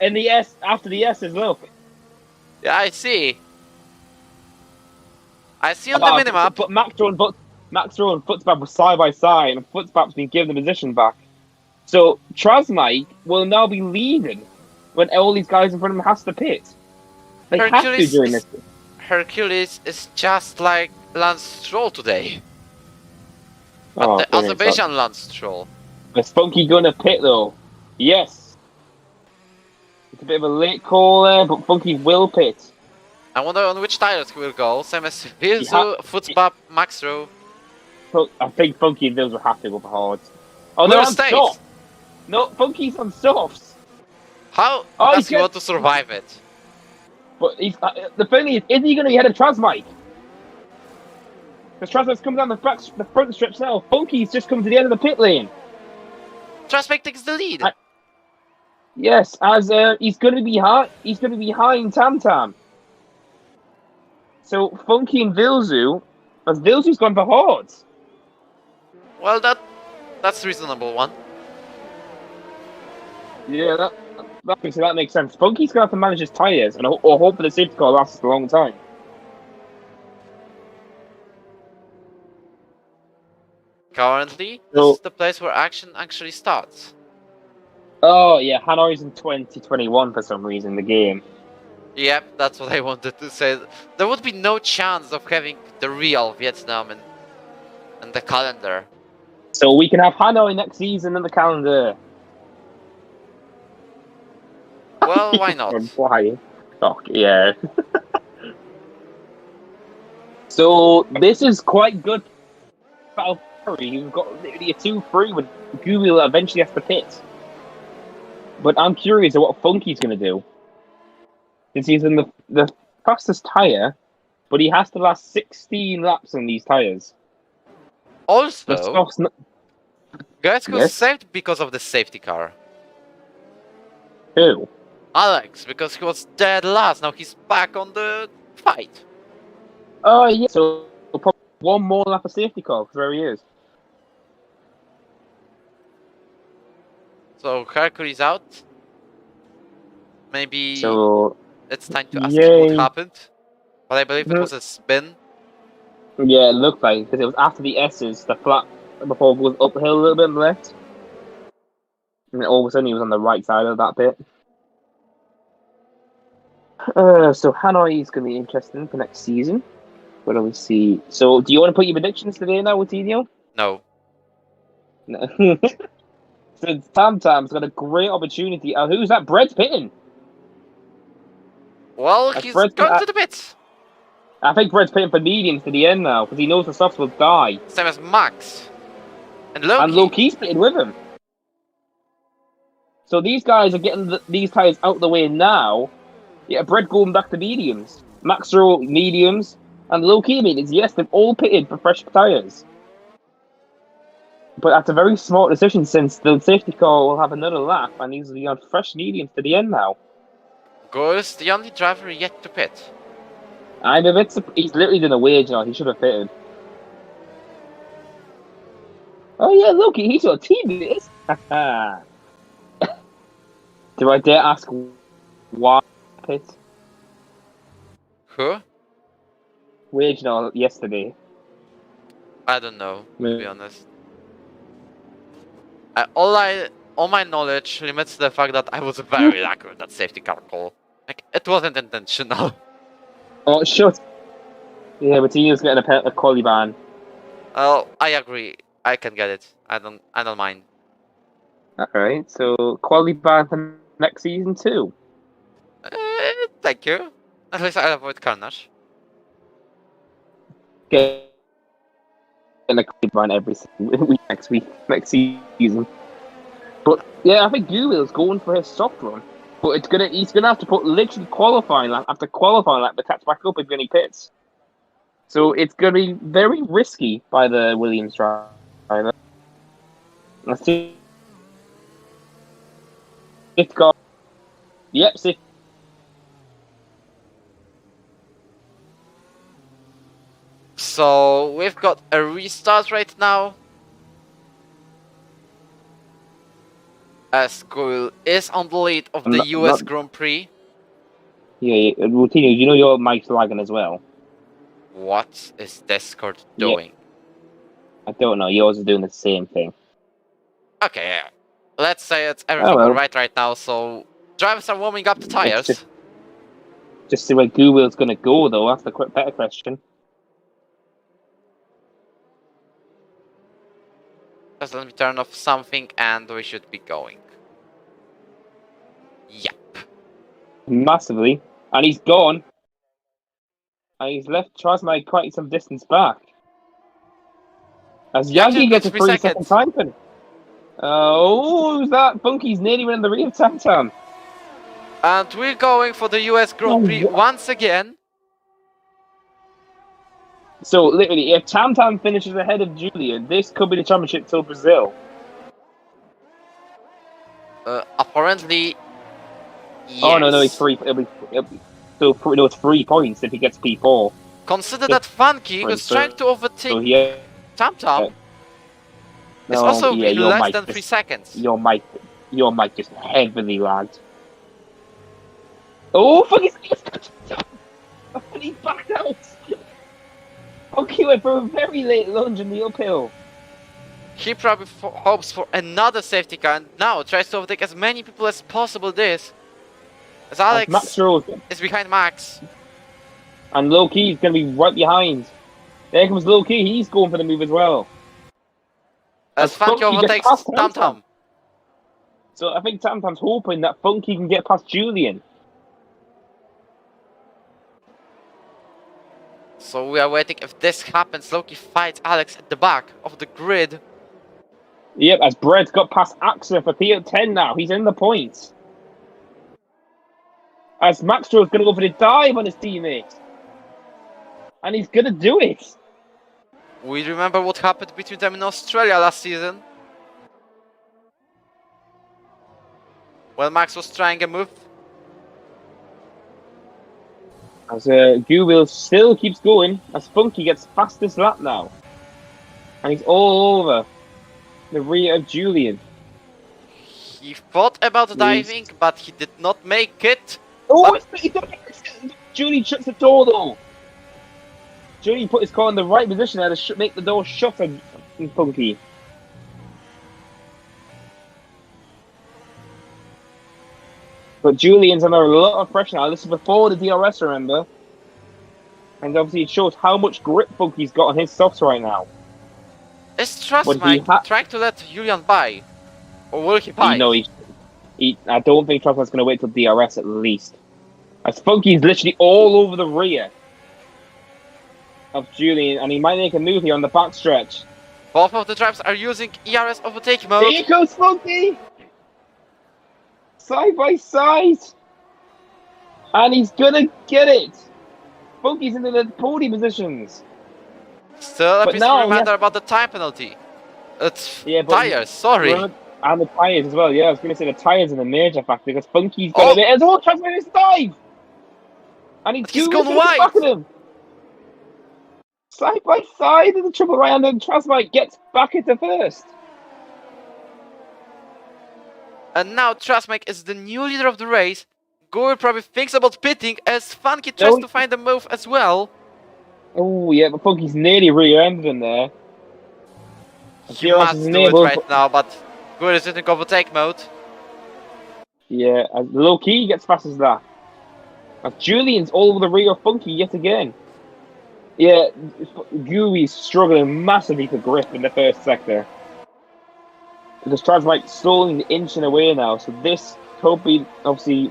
And the S after the S as well. Yeah, I see. I see on the minimap. But Max and Footspap were side by side, and Footspap's been given the position back. So Trasmike will now be leading when all these guys in front of him has to pit. They have to during this. Hercules is just like Lance Stroll today. But Oh, the Azerbaijan Lance Stroll. Is Funky gonna pit though? Yes. It's a bit of a late call there, but Funky will pit. I wonder on which tires he will go. Same as Vilzu, Footspap, Maxro. I think Funky and Vills will have to go for hard. Oh, We'll they're on stay. soft. No, Funky's on softs. How does he want to survive it? But he's, the thing is he going to be ahead of Trasmike? Because Trasmike's coming down the front stretch now. Funky's just come to the end of the pit lane. Trasmike takes the lead. Yes, as he's going to be behind. He's going to be behind Tam. So Funky and Vilzu, as Vilzu's gone for hards. Well, that's a reasonable one. Yeah, that makes sense. Funky's going to have to manage his tyres and hope for the safety car lasts a long time. Currently, this is the place where action actually starts. Oh, yeah, Hanoi's in 2021 for some reason, the game. Yep, that's what I wanted to say. There would be no chance of having the real Vietnam in the calendar. So we can have Hanoi next season in the calendar. Well, why not? Why? Oh, yeah. So this is quite good. You've got literally a 2-3 when Google eventually has to pit. But I'm curious of what Funky's going to do. Since he's in the fastest tyre, but he has to last 16 laps on these tyres. Also, guys got saved because of the safety car. Who? Alex, because he was dead last. Now he's back on the fight. Oh, yeah. So probably one more lap of safety car, because there he is. So Hercules out. Maybe it's time to ask him what happened. But I believe it was a spin. Yeah, it looked like, because it was after the S's, the flat before it goes uphill a little bit on the left. And all of a sudden he was on the right side of that bit. So Hanoi is going to be interesting for next season. What do we see? So do you want to put your predictions today now, Wojtinho? No. No. So Tam's got a great opportunity. Who's that? Brett's pitting. Well, he's going to the pits. I think Brett's pitting for mediums to the end now, because he knows the softs will die. Same as Max. And Loki. And Loki's pitting with him. So these guys are getting these tyres out of the way now. Yeah, Brett going back to mediums. Max are mediums. And Loki mediums. Yes, they've all pitted for fresh tyres. But that's a very smart decision since the safety car will have another lap and these will be on fresh mediums to the end now. Goes the only driver yet to pit. I'm a bit he's literally done a wage now. He should have pitted. Oh yeah, look, he's your teammate. Do I dare ask why pit? Who? waged on yesterday. I don't know, to be honest. All my knowledge limits to the fact that I was very lucky with that safety car call. Like, it wasn't intentional. Oh, shut. Yeah, Wojtinho's getting a quali ban. Oh, I agree. I can get it. I don't mind. Alright, so quali ban for next season too. Thank you. At least I'll avoid carnage. Getting a quali ban every week next season. But yeah, I think Guwil's going for his soft run. But he's gonna have to put literally qualifying lap after qualifying lap to catch back up if he pits. So it's gonna be very risky by the Williams driver. Let's see. It's got. Yep, see. So we've got a restart right now. As Guwil is on the lead of the US Grand Prix. Yeah, Wojtinho, you know your mic's lagging as well. What is Discord doing? I don't know. Yours is doing the same thing. Okay, yeah. Let's say it's everything alright right now. So drivers are warming up the tires. Just see where Guwil's going to go, though. That's the better question. Just let me turn off something and we should be going. Yep. Massively. And he's gone. And he's left Trasmag quite some distance back. As Yagi gets a 3-second time penalty. Oh, who's that? Funky's nearly in the rear of Tam Tam. And we're going for the US Grand Prix once again. So, literally, if Tam Tam finishes ahead of Julian, this could be the championship till Brazil. Apparently, yes. Oh, no, it's 3. It's 3 points if he gets P4. Consider that Funky was trying to overtake Tam Tam. It's also been less than 3 seconds. Your mic just heavily lagged. Oh, Funky's and he backed out. Funky went for a very late lunge in the uphill. He probably hopes for another safety car and now tries to overtake as many people as possible this. As Alex is behind Max. And Low Key is going to be right behind. There comes Low Key, he's going for the move as well. As Funky overtakes Tam Tam. So I think Tam Tam's hoping that Funky can get past Julian. So we are waiting. If this happens, Loki fights Alex at the back of the grid. Yep, as Brett's got past Axel for P10 now. He's in the points. As Maxwell's going to go for the dive on his teammate. And he's going to do it. We remember what happened between them in Australia last season. Well, Max was trying a move. As Guwil still keeps going, as Funky gets fastest lap now. And he's all over the rear of Julian. He thought about diving, but he did not make it. Oh, Julian shuts the door though. Julian put his car in the right position there to make the door shut on Funky. But Julian's under a lot of pressure now. This is before the DRS, remember? And obviously it shows how much grip Funky's got on his softs right now. Is Trustmike trying to let Julian by? Or will he buy? No, I don't think Trustmike's going to wait till DRS at least. As Funky's literally all over the rear of Julian, and he might make a move here on the backstretch. Both of the drivers are using ERS overtake mode. Here goes Funky! Side by side! And he's gonna get it! Funky's into the podium positions. Still a piece of reminder about the time penalty. It's tires, sorry. And the tires as well, yeah. I was gonna say the tires are the major factor because Funky's got a bit. Oh, Trustmike dive! And he's gone wide! Side by side in the triple right, and then Trustmike gets back into first. And now Trustmike is the new leader of the race. Gore probably thinks about pitting as Funky tries to find a move as well. Oh, yeah, but Funky's nearly rear-ended him there. He DRS is must do it enabled, right now, but Guil is in overtake mode. yeah, low-key gets fast as that. Julian's all over the rear of Funky yet again. Yeah, Gooey's struggling massively for grip in the first sector. Because Transmite slowly inching away now, so this could be, obviously,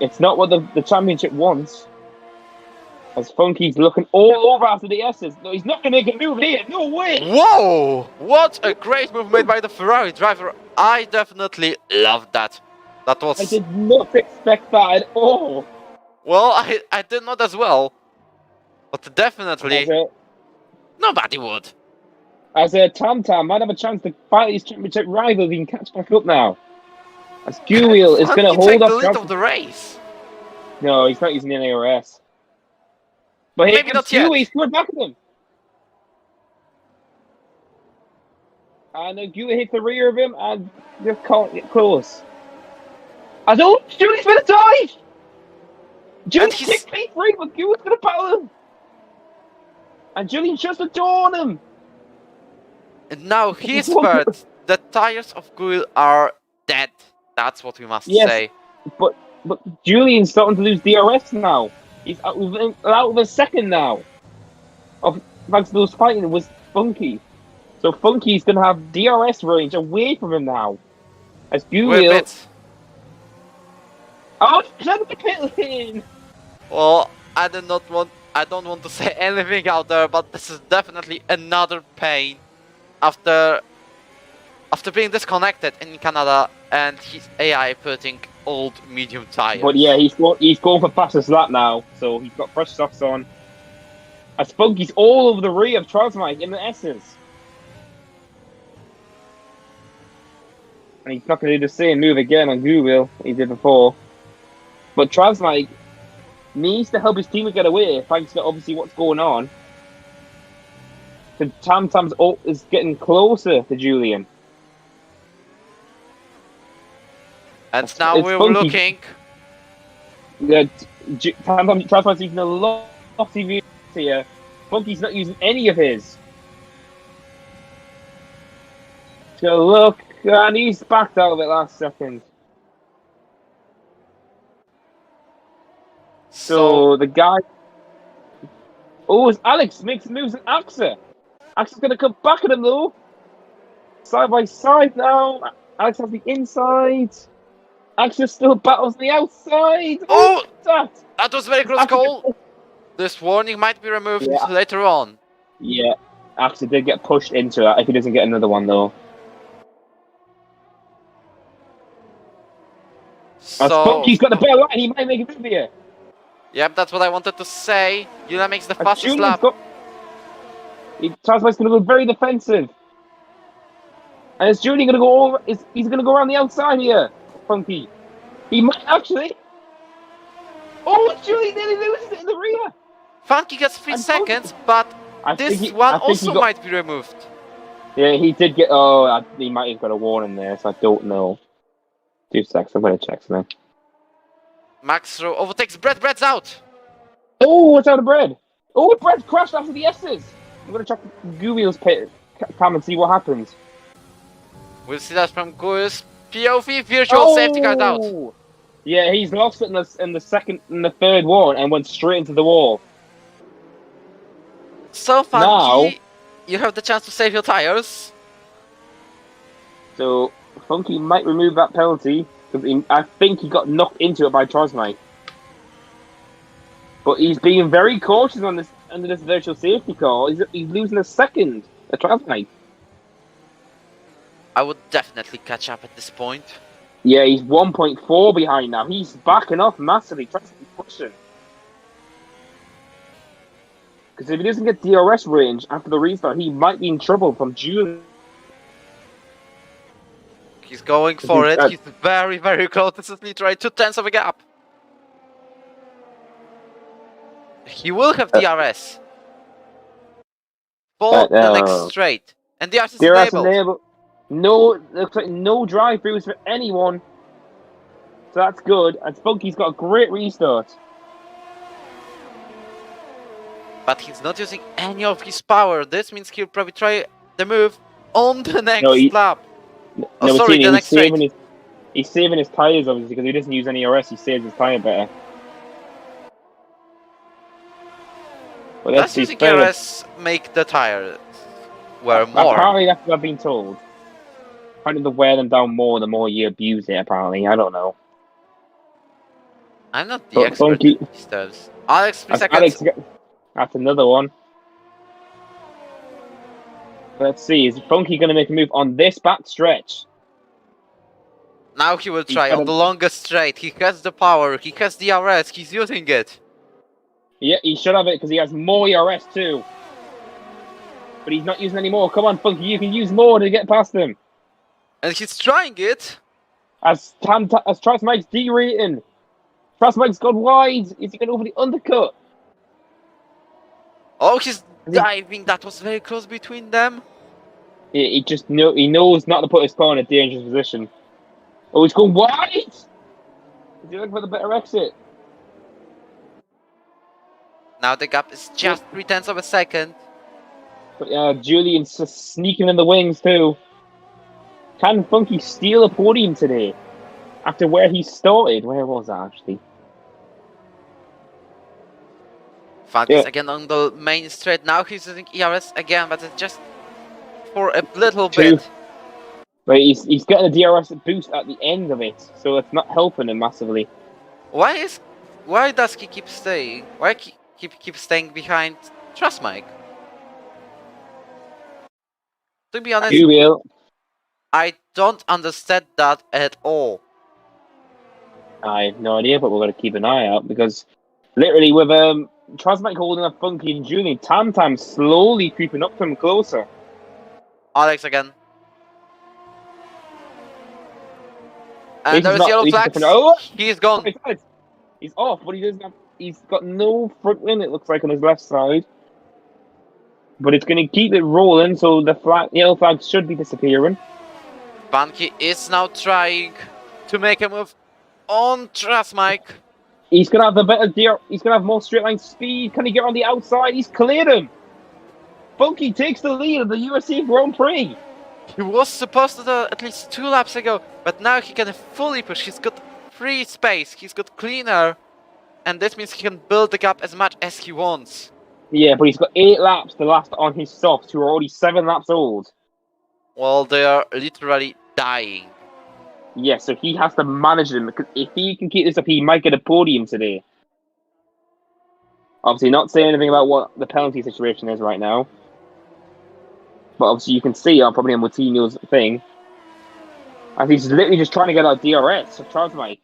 it's not what the championship wants. As Funky's looking all over after the S's. No, he's not going to make a move here, no way! Whoa! What a great move made by the Ferrari driver. I definitely loved that. That was... I did not expect that at all. Well, I did not as well. But definitely, nobody would. As a Tam Tam might have a chance to fight his championship rival if he can catch back up now. As Guil is going to hold the off lead of the race. No, he's not using the ARS. But here comes Guil, he's coming back at him. And then Guil hits the rear of him and just can't get close. As Julie's going to dive! Julie's 6 feet free, but Guil's going to battle him. And Julian shuts the door on him. And now he's third. The tires of Guil are dead. That's what we must say. But Julian's starting to lose DRS now. He's out of a second now. Thanks to those fighting was Funky. So Funky's going to have DRS range away from him now. As Guil... Oh, trying to pit lane! Well, I don't want to say anything out there, but this is definitely another pain after being disconnected in Canada and his AI putting old medium tires. But yeah, he's going for fastest lap now, so he's got fresh socks on. As Funky's all over the rear of Transmite in the S's. And he's not going to do the same move again on Google he did before. But Transmite needs to help his team get away, thanks to obviously what's going on. The Tam Tam's is getting closer to Julian. And now we're looking. Yeah, Tam Tam Transmite's using a lot of TV here. Funky's not using any of his. So look, and he's backed out of it last second. So the guy... Oh, it's Alex makes moves at Axa. Axa's going to come back at him though. Side by side now. Alex has the inside. Axa still battles the outside. Oh! That was very close call. This warning might be removed later on. Yeah, Axa did get pushed into that if he doesn't get another one though. So... He's got the better line, he might make a move here. Yep, that's what I wanted to say. Yuna makes the fastest lap. Transmite's going to go very defensive. And is Julian going to go over? He's going to go around the outside here, Funky. He might actually. Oh, Julian nearly loses it in the rear. Funky gets 3 seconds, but this one also might be removed. Yeah, he did get... Oh, he might have got a warning there, so I don't know. 2 seconds, I'm going to check something. Max Rowe overtakes Brett. Brett's out. Oh, what's out of Brett? Oh, Brett crashed after the S's. I'm going to check Guil's cam and see what happens. We'll see that from Guil's POV. Virtual safety car out. Yeah, he's lost it in the third wall and went straight into the wall. So Funky, you have the chance to save your tires. So Funky might remove that penalty. I think he got knocked into it by Transmite. But he's being very cautious on this under this virtual safety car. He's losing a second at Transmite. I would definitely catch up at this point. Yeah, he's 1.4 behind now. He's backing off massively, trying to push him. Because if he doesn't get DRS range after the restart, he might be in trouble from June. He's going for it. He's very, very close. This is literally 2/10 of a gap. He will have DRS for the next straight. And DRS is enabled. No, looks like no drive-throughs for anyone. So that's good. And Spunky's got a great restart. But he's not using any of his power. This means he'll probably try the move on the next No, lap. no, Oh, sorry, the next straight. He's saving his tyres, obviously, because he doesn't use any RS. He saves his tyre better. But Does using RS make the tire wear more? Apparently, that's what I've been told. Apparently, to wear them down more the more you abuse it, apparently. I don't know. I'm not the expert in these terms. Alex, 3 seconds. That's another one. Let's see, is Funky going to make a move on this back stretch? Now he will try on the longest straight. He has the power, he has the RS, he's using it. Yeah, he should have it because he has more RS too. But he's not using any more. Come on, Funky, you can use more to get past him. And he's trying it. As Trasmike's derating. Trasmike's gone wide. Is he going over the undercut? Oh, he's diving. That was very close between them. He knows not to put his car in a dangerous position. Oh, he's going wide. Is he looking for the better exit? Now the gap is just 0.3 of a second. But Julian's just sneaking in the wings too. Can Funky steal a podium today? After where he started? Where was that actually? Funky's again on the main straight. Now he's using ERS again, but it's just for a little bit. But he's getting a DRS boost at the end of it, so it's not helping him massively. Why does he keep staying? Why keep staying behind Trasmike? To be honest, I don't understand that at all. I have no idea, but we're going to keep an eye out because literally with Trasmike holding up Funky and Julian, Tam slowly creeping up to him closer. Alex again. And there's yellow flags. Oh, he's gone. He's off, but he's got no front wing, it looks like, on his left side. But it's going to keep it rolling, so the yellow flag should be disappearing. Funky is now trying to make a move on Trasmike. He's going to have the better gear. He's going to have more straight line speed. Can he get on the outside? He's cleared him. Funky takes the lead of the USA Grand Prix. He was supposed to do at least 2 laps ago, but now he can fully push. He's got free space. He's got cleaner, and this means he can build the gap as much as he wants. Yeah, but he's got 8 laps to last on his softs, who are already 7 laps old. Well, they are literally dying. Yeah, so he has to manage them, because if he can keep this up, he might get a podium today. Obviously, not saying anything about what the penalty situation is right now. But obviously, you can see probably on Wojtinho's thing. And he's literally just trying to get out DRS for Trasmike.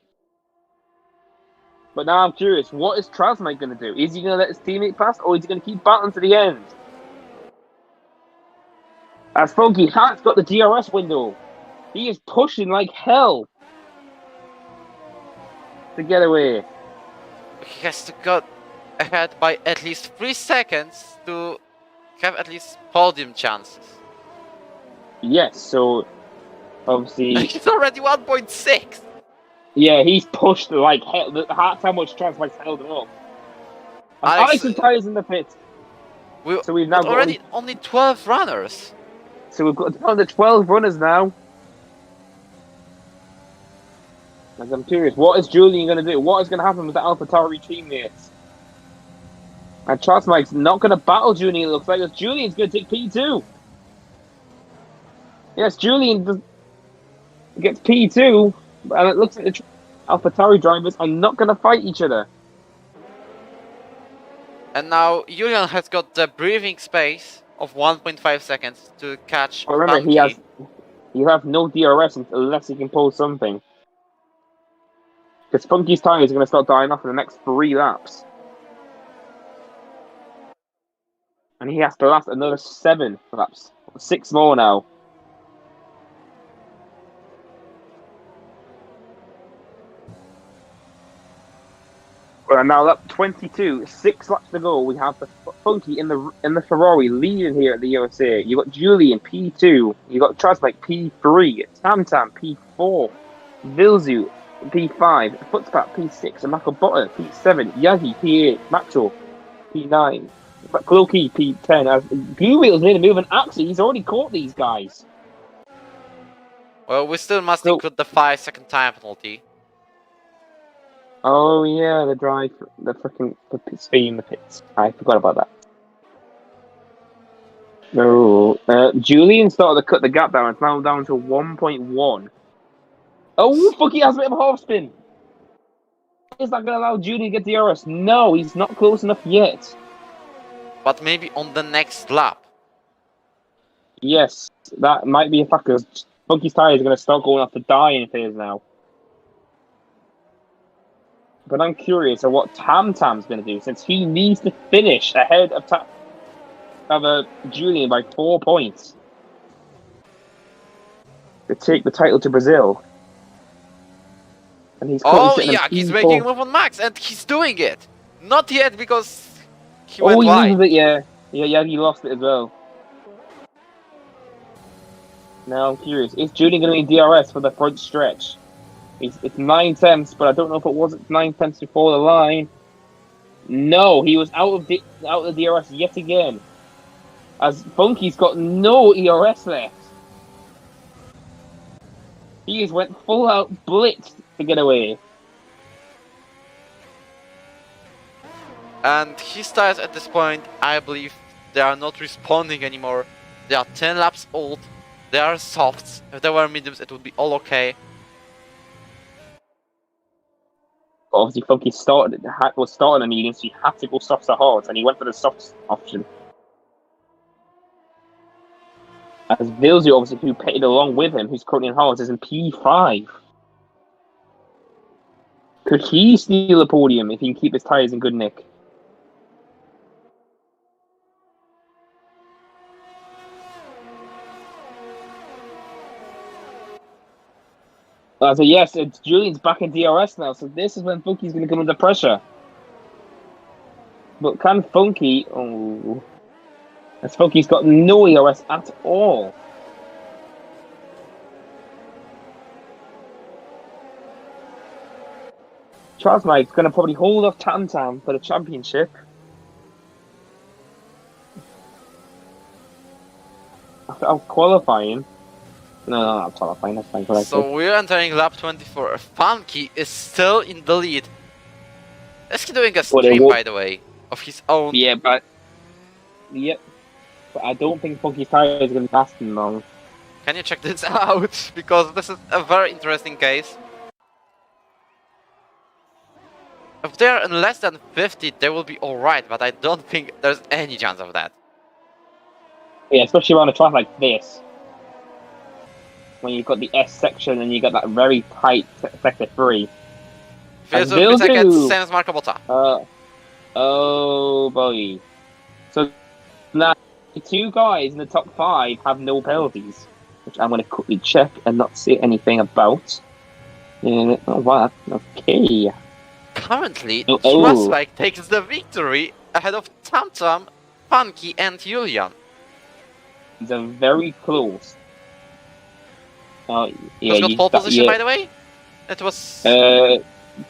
But now I'm curious, what is Trasmike going to do? Is he going to let his teammate pass, or is he going to keep battling to the end? As Funky has got the DRS window. He is pushing like hell to get away. He has to go ahead by at least 3 seconds to have at least podium chances. Yes, so obviously he's already 1.6. Yeah, he's pushed like hell. That's how much Trasmike's held him up. Alex and Tyler's in the pit. So we've now got only 12 runners. So we've got down to 12 runners now. And I'm curious, what is Julian going to do? What is going to happen with the AlphaTauri teammates? And Trasmike's not going to battle Julian, it looks like. Julian's going to take P2. Yes, Julian gets P2. And it looks like the AlphaTauri drivers are not going to fight each other. And now Julian has got the breathing space of 1.5 seconds to catch. Remember, you have no DRS unless he can pull something. Because Funky's tire is going to start dying off in the next 3 laps. And he has to last another 7 laps. 6 more now. Well, now lap 22, 6 laps to go. We have the Funky in the Ferrari leading here at the USA. You got Julian P2. You got Trasmike P3. Tam P4. Vilzu P5. Footspat P6. And Michael Botter P7. Yagi P8. Maxwell P9. But Cloaky P10 as Glue Wheels made a move, and actually he's already caught these guys. Well, we still must include the 5-second time penalty. Oh yeah, the drive, the freaking speed in the pits. I forgot about that. No, Julian started to cut the gap down. It's now down to 1.1. Oh, fuck! He has a bit of a half spin. Is that going to allow Julian to get the DRS? No, he's not close enough yet. But maybe on the next lap. Yes, that might be a factor. Funky's tires are going to start going off the dying phase now. But I'm curious of what Tam Tam's going to do, since he needs to finish ahead of Julian by 4 points to take the title to Brazil. And he's he's making a move on Max, and he's doing it. Not yet, because he went wide. Loses it, yeah, he lost it as well. Now I'm curious, is Julian going to be DRS for the front stretch? It's 9 tenths, but I don't know if it was 9 tenths before the line. No, he was out of the DRS yet again. As Funky's got no ERS left. He just went full out blitzed to get away. And his tires at this point, I believe, they are not responding anymore. They are 10 laps old. They are softs. If they were mediums, it would be all okay. Obviously, Funky was starting a medium, so he had to go softs or hards, and he went for the softs option. As Vilsey, obviously, who pitted along with him, who's currently in hards, is in P5. Could he steal a podium if he can keep his tyres in good nick? So yes, Julian's back in DRS now, so this is when Funky's going to come under pressure. But can Funky... Oh... As Funky's got no ERS at all. Charles Mike's going to probably hold off Tam Tam for the championship. After qualifying... No, not qualifying, that's fine. So we're entering lap 24. Funky is still in the lead. Is he doing a stream, by the way, of his own? Yeah, but... Yep. But I don't think Funky's tire is going to last him long. Can you check this out? Because this is a very interesting case. If they are in less than 50, they will be alright, but I don't think there's any chance of that. Yeah, especially around a track like this. When you've got the S section and you got that very tight sector 3. Vilsey seconds, same as Marco Botta. Oh boy. So now the 2 guys in the top 5 have no penalties, which I'm going to quickly check and not see anything about. Oh wow, okay. Currently, Trustbike takes the victory ahead of Tam Tam, Funky and Julian. They're very close. Yeah, Who's got pole position, by the way? It was...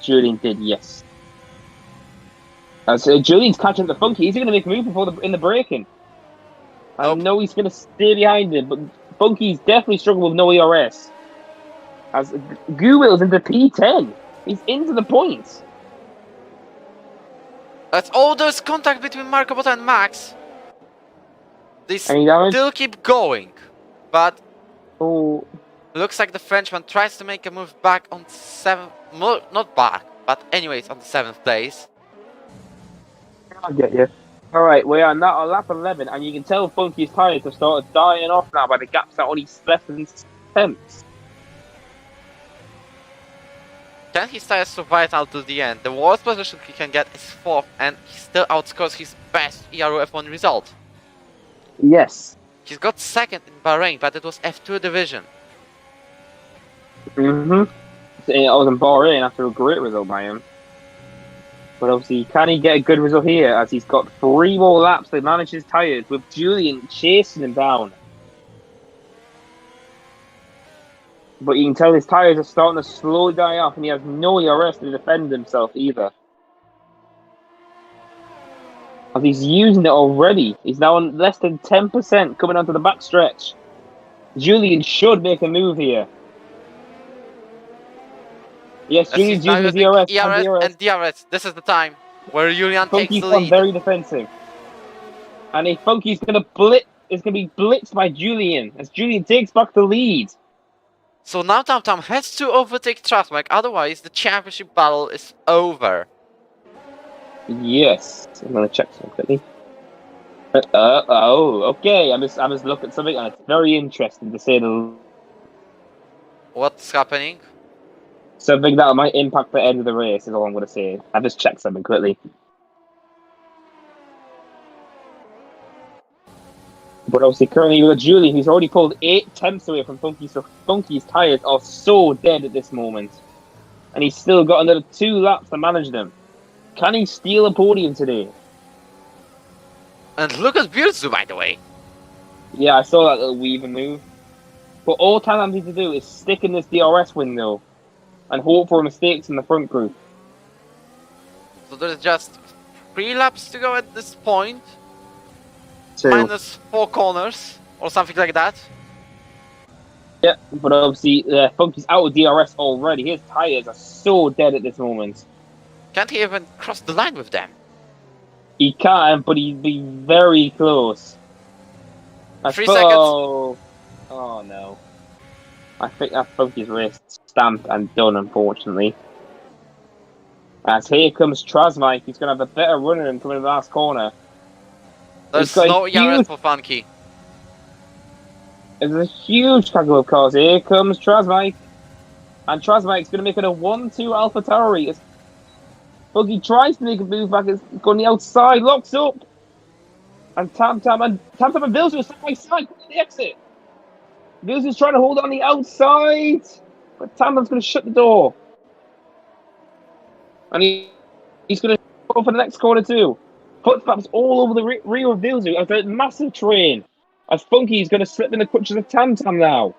Julian did, yes. So Julian's catching the Funky. Is he going to make a move in the braking? I know he's going to stay behind him, but Funky's definitely struggling with no ERS. As Guwil's into P10. He's into the points. That's all there's contact between Marco Botta and Max. They still keep going. But... Oh... Looks like the Frenchman tries to make a move back on 7th... Not back, but anyways on the 7th place. I get you. Alright, we are now on lap 11, and you can tell Funky's tyres have started dying off now by the gaps that only less than tenths. Can his tyres survive until the end? The worst position he can get is 4th, and he still outscores his best ERO F1 result. Yes. He's got 2nd in Bahrain, but it was F2 division. I was in Bahrain after a great result by him. But obviously, can he get a good result here as he's got 3 more laps to manage his tyres with Julian chasing him down? But you can tell his tyres are starting to slowly die off and he has no ERS to defend himself either. As he's using it already. He's now on less than 10% coming onto the back stretch. Julian should make a move here. Yes, Julian's using his ERS. And DRS. This is the time where Julian takes Funky's the gone lead. very defensive. And a Funky's gonna is gonna be blitzed by Julian as Julian takes back the lead. So now Tam has to overtake Trasmike, otherwise the championship battle is over. Yes, I'm gonna check something quickly. Oh, okay. I just looked at something and it's very interesting to say the. What's happening? Something that might impact the end of the race is all I'm gonna say. I just checked something quickly. But obviously, currently with Julian, he's already pulled 8 tenths away from Funky, so Funky's tyres are so dead at this moment. And he's still got another 2 laps to manage them. Can he steal a podium today? And look at Virzu, by the way. Yeah, I saw that little weave and move. But all Thailand needs to do is stick in this DRS window and hope for mistakes in the front group. So there's just 3 laps to go at this point. 2. Minus 4 corners, or something like that. Yeah, but obviously, Funky's out of DRS already. His tyres are so dead at this moment. Can't he even cross the line with them? He can, but he'd be very close. 3 seconds. Oh no. I think that Funky's race stamped and done, unfortunately. As here comes Trasmike, he's going to have a better runner than coming in the last corner. There's no ERS for Funky. There's a huge tackle of cars. Here comes Trasmike. And Trasmike's going to make it a 1-2 Alpha Tauri. Funky tries to make a move back. It's going the outside, locks up. And Tam and Vilzu are side by side at the exit. Vilzu's trying to hold on the outside. But Tam's going to shut the door. And he's going to go for the next corner too. Footsteps all over the rear of Vilzu as a massive train. As Funky's going to slip in the clutches of Tam now.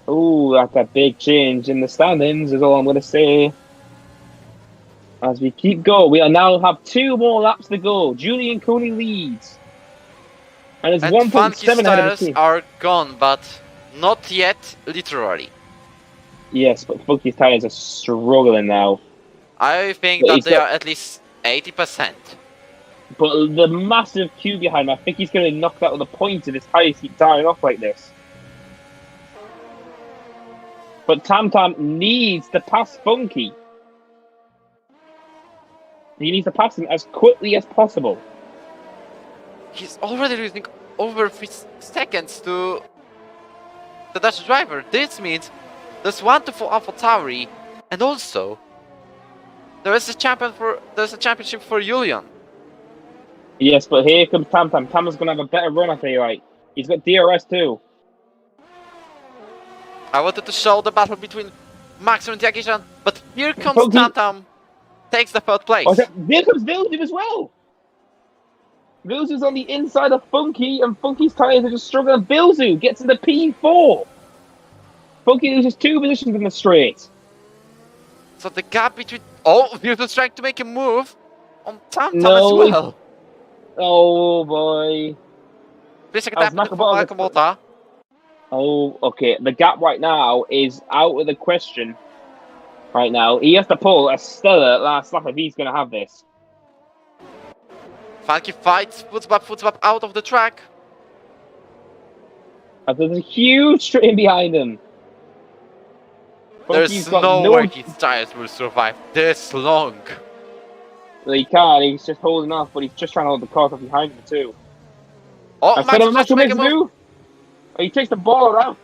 Oh, that's a big change in the standings, is all I'm going to say. As we keep going, we now have 2 more laps to go. Julian Coney leads. And it's 1.7 ahead of the team. Are gone, but not yet, literally. Yes, but Funky's tyres are struggling now. I think that they are at least 80%. But the massive queue behind him, I think he's going to be knocked out with a point if his tyres keep dying off like this. But Tam needs to pass Funky. He needs to pass him as quickly as possible. He's already losing over 3 seconds to the Dutch driver. This means there's 1-4 Alpha Tauri, and also there's a championship for Julian. Yes, but here comes Tam. Tam is going to have a better run, I feel like. He's got DRS too. I wanted to show the battle between Max and Jagishan, but here comes Tam. Takes the 3rd place. Oh, here comes Vilzu as well. Vilzu's on the inside of Funky, and Funky's tyres are just struggling. Vilzu gets into P4. Funky loses 2 positions in the straight. So the gap between... Oh, Vilzu's trying to make a move on Tam as well. Oh boy. Please check that Nakamota. Oh, okay. The gap right now is out of the question. Right now, he has to pull a stellar last lap if he's going to have this. Funky fights, footstep out of the track. And there's a huge train behind him. There's no way his tyres will survive this long. Well, he can't, he's just holding off, but he's just trying to hold the car off behind him too. Oh, Max to make a move. He takes the ball around.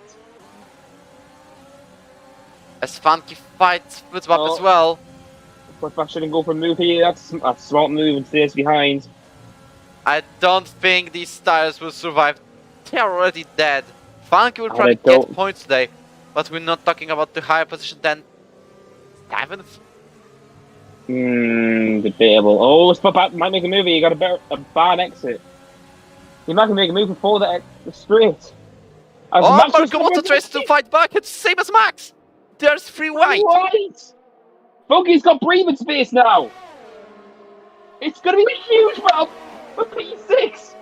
As Funky fights footstep as well. Footstep shouldn't go for a move here. That's a smart move and stays behind. I don't think these tyres will survive. They are already dead. Funky will probably get points today, but we're not talking about the higher position than 7th. Debatable. Oh, Spot might make a move here. You got a bad exit. He might make a move before the straight. Marco tries to fight back. It's the same as Max. There's 3 white. Funky's got breathing space now. It's going to be a huge battle for P6.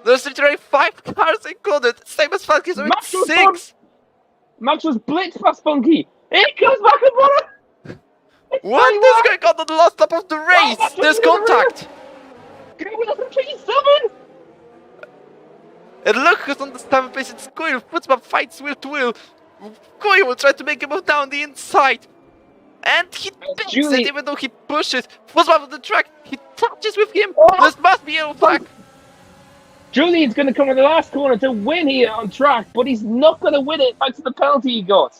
There's literally 5 cars included, same as Falky's with Max was 6! Max was blitzed past Funky. Here comes back and forth. What is going on the last lap of the race? There's contact! P7. And look who's on the 7th place, it's Coil. Football fights wheel to wheel. Coil will try to make him move down the inside. And he picks it even though he pushes. Football on the track, he touches with him. Oh. This must be a flag. Julian's going to come in the last corner to win here on track, but he's not going to win it thanks to the penalty he got.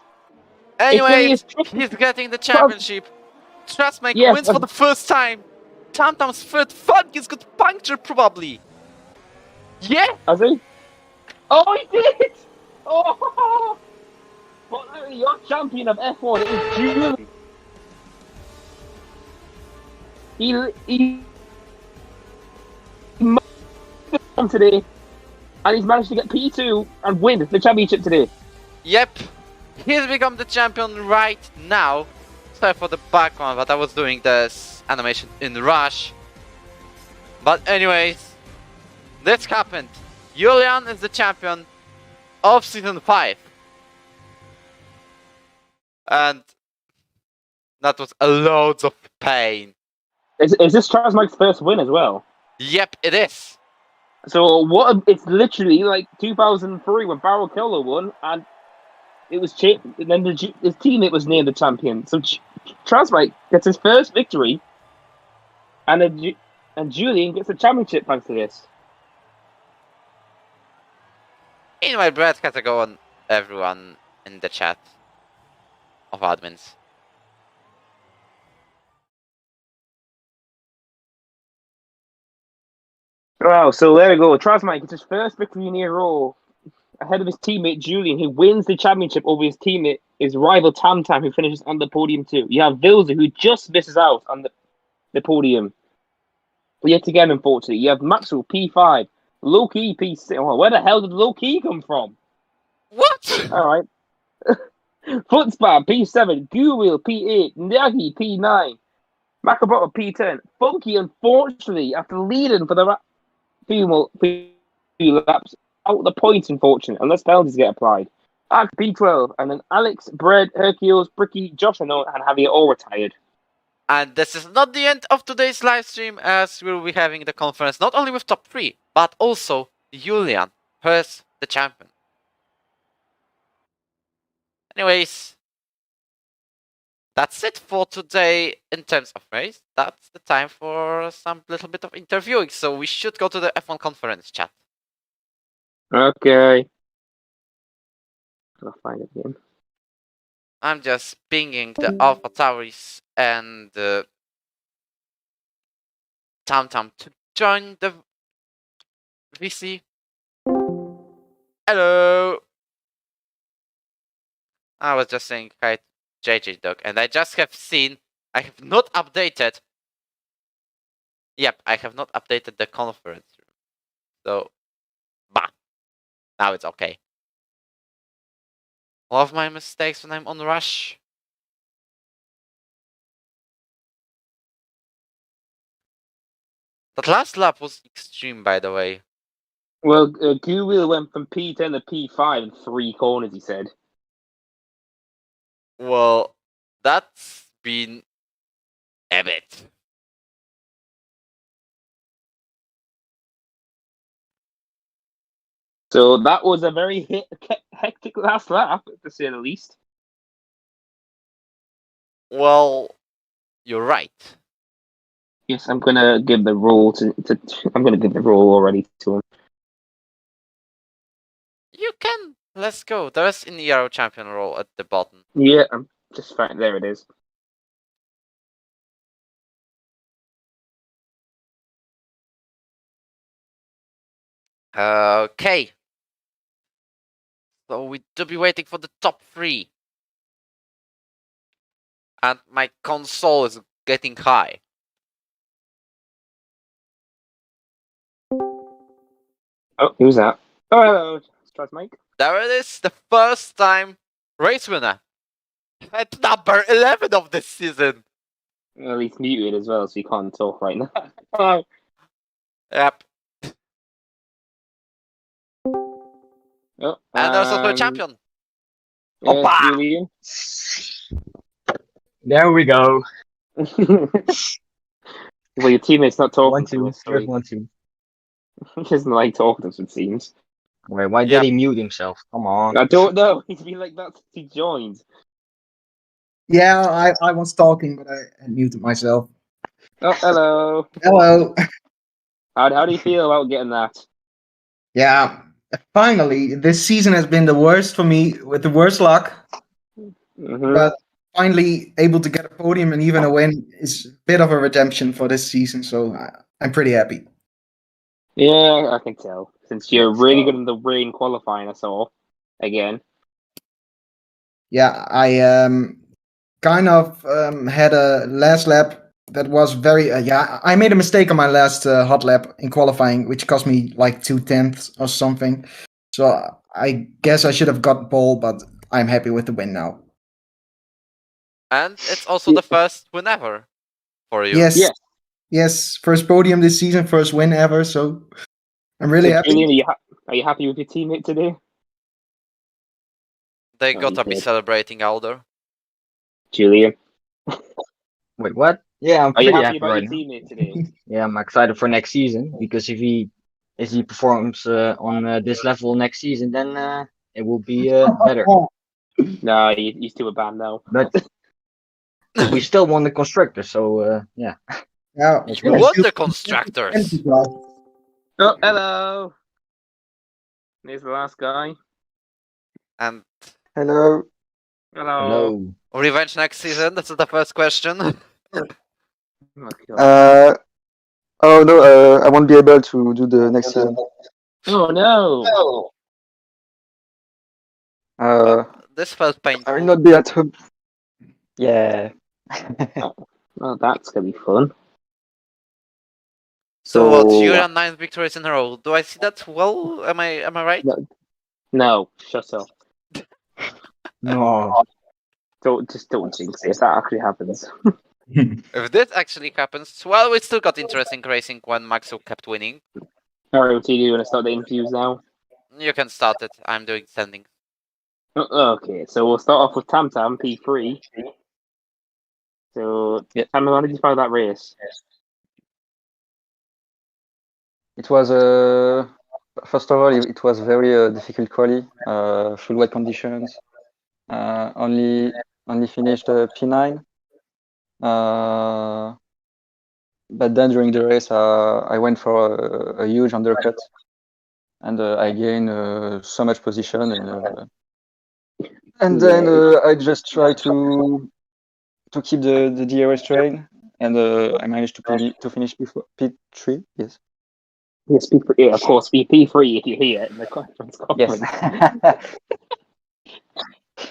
Anyways, he's getting the championship. Trustmike wins for the first time. Tamtam's third. Funky's got puncture probably. Yeah? Has he? Oh, he did! Oh! But literally, your champion of F1 is Julian. He today, and he's managed to get P2 and win the championship today. Yep, he's become the champion right now. Sorry for the background, but I was doing this animation in rush. But anyways, this happened. Julian is the champion of season 5. And that was a loads of pain. Is this Trasmike's first win as well? Yep, it is. So what? It's literally like 2003 when Barrichello won, and it was and then his teammate was named the champion. So Trasmike gets his first victory, and Julian gets the championship thanks to this. Anyway, Brad has to go on everyone in the chat of admins. Wow, so there we go. Trasmike gets his first victory in a row ahead of his teammate Julian, who wins the championship over his teammate, his rival Tam, who finishes on the podium too. You have Vilza, who just misses out on the podium. Yet again, unfortunately. You have Maxwell, P5, Low-Key, P6. Oh, where the hell did Low-Key come from? What? Alright. Footspam, P7, Gurwheel, P8, Nagi, P9, Makabota, P10. Funky, unfortunately, after leading for the few laps, out the points, unfortunately, unless penalties get applied. Ak, P12, and then Alex, Bread, Hercules, Bricky, Josh, and Javier all retired. And this is not the end of today's live stream, as we'll be having the conference not only with top 3, but also Julian, who's the champion. Anyways, that's it for today in terms of race. That's the time for some little bit of interviewing, so we should go to the F1 conference chat. Okay. I'll find it again. I'm just pinging the Alpha Tauris and Tam to join the VC. Hello! I was just saying hi to JJDog, and I just have seen I have not updated. Yep, I have not updated the conference room. So, bah. Now it's okay. Love my mistakes when I'm on rush. That last lap was extreme, by the way. Well, Gurwheel went from P10 to P5 in 3 corners, he said. Well, that's been a bit. So that was a very hectic last lap, to say the least. Well, you're right. Yes, I'm gonna give the role I'm gonna give the role already to him. You can. Let's go. There's an ERO champion role at the bottom. Yeah, I'm just fine. There it is. Okay. So we do be waiting for the top 3. And my console is getting high. Oh, who's that? Oh, hello. Mike. There it is, the first time race winner. At number 11 of this season. Well, he's muted as well, so he can't talk right now. Yep. Oh, And there's also a champion. yeah, Opa! Julian. There we go. Well, your teammate's not talking 1, to 2. us, so First 1, 2. he doesn't like talking to us, it seems. Wait, why Yep. did he mute himself? Come on. I don't know. He's been like that since he joined. Yeah, I was talking, but I muted myself. Oh, hello. Hello. How do you feel about getting that? Yeah, finally, this season has been the worst for me with the worst luck. Mm-hmm. But finally able to get a podium and even a win is a bit of a redemption for this season. So I'm pretty happy. Yeah, I can tell. Since you're really good in the rain qualifying, I saw again. Yeah, I kind of had a last lap that was very I made a mistake on my last hot lap in qualifying, which cost me like 2/10 or something. So I guess I should have got pole, but I'm happy with the win now. And it's also the first win ever for you. Yes, Yes. yes, first podium this season, first win ever. So I'm really So, happy. Julian, are you happy with your teammate today? They Oh, gotta he be did. celebrating Alder. Julian, Wait, what? Yeah, I'm are you pretty happy happy about right your now. teammate today? Yeah, I'm excited for next season because if he performs on this level next season, then it will be better. No, he's too a band now. But we still won the constructor, so yeah. Yeah, That's You right. won the constructors. Oh, hello. There's the last guy. And Hello. Hello. revenge next season? That's the first question. Oh, God. Oh no, I won't be able to do the next season. Oh no. This felt I will painful. not be at home. Yeah. Well, that's gonna be fun. So what? You're on 9 victories in a row. Do I see that well? Am I right? No, shut up. No. Don't jinx it if that actually happens. If this actually happens, well, we still got interesting racing when Maxo kept winning. Alright, do you want to start the interviews now? You can start it. I'm doing standing. Okay, so we'll start off with Tam Tam P3. So, Tam, how did you find that race? It was first of all, it was very difficult quali, full wet conditions. Only finished P9. But then during the race, I went for a huge undercut, and I gained so much position, and then I just tried to keep the DRS train, and I managed to finish P3. Yes. Yes, P3, yeah, of course, P3 if you hear it in the conference. Yes.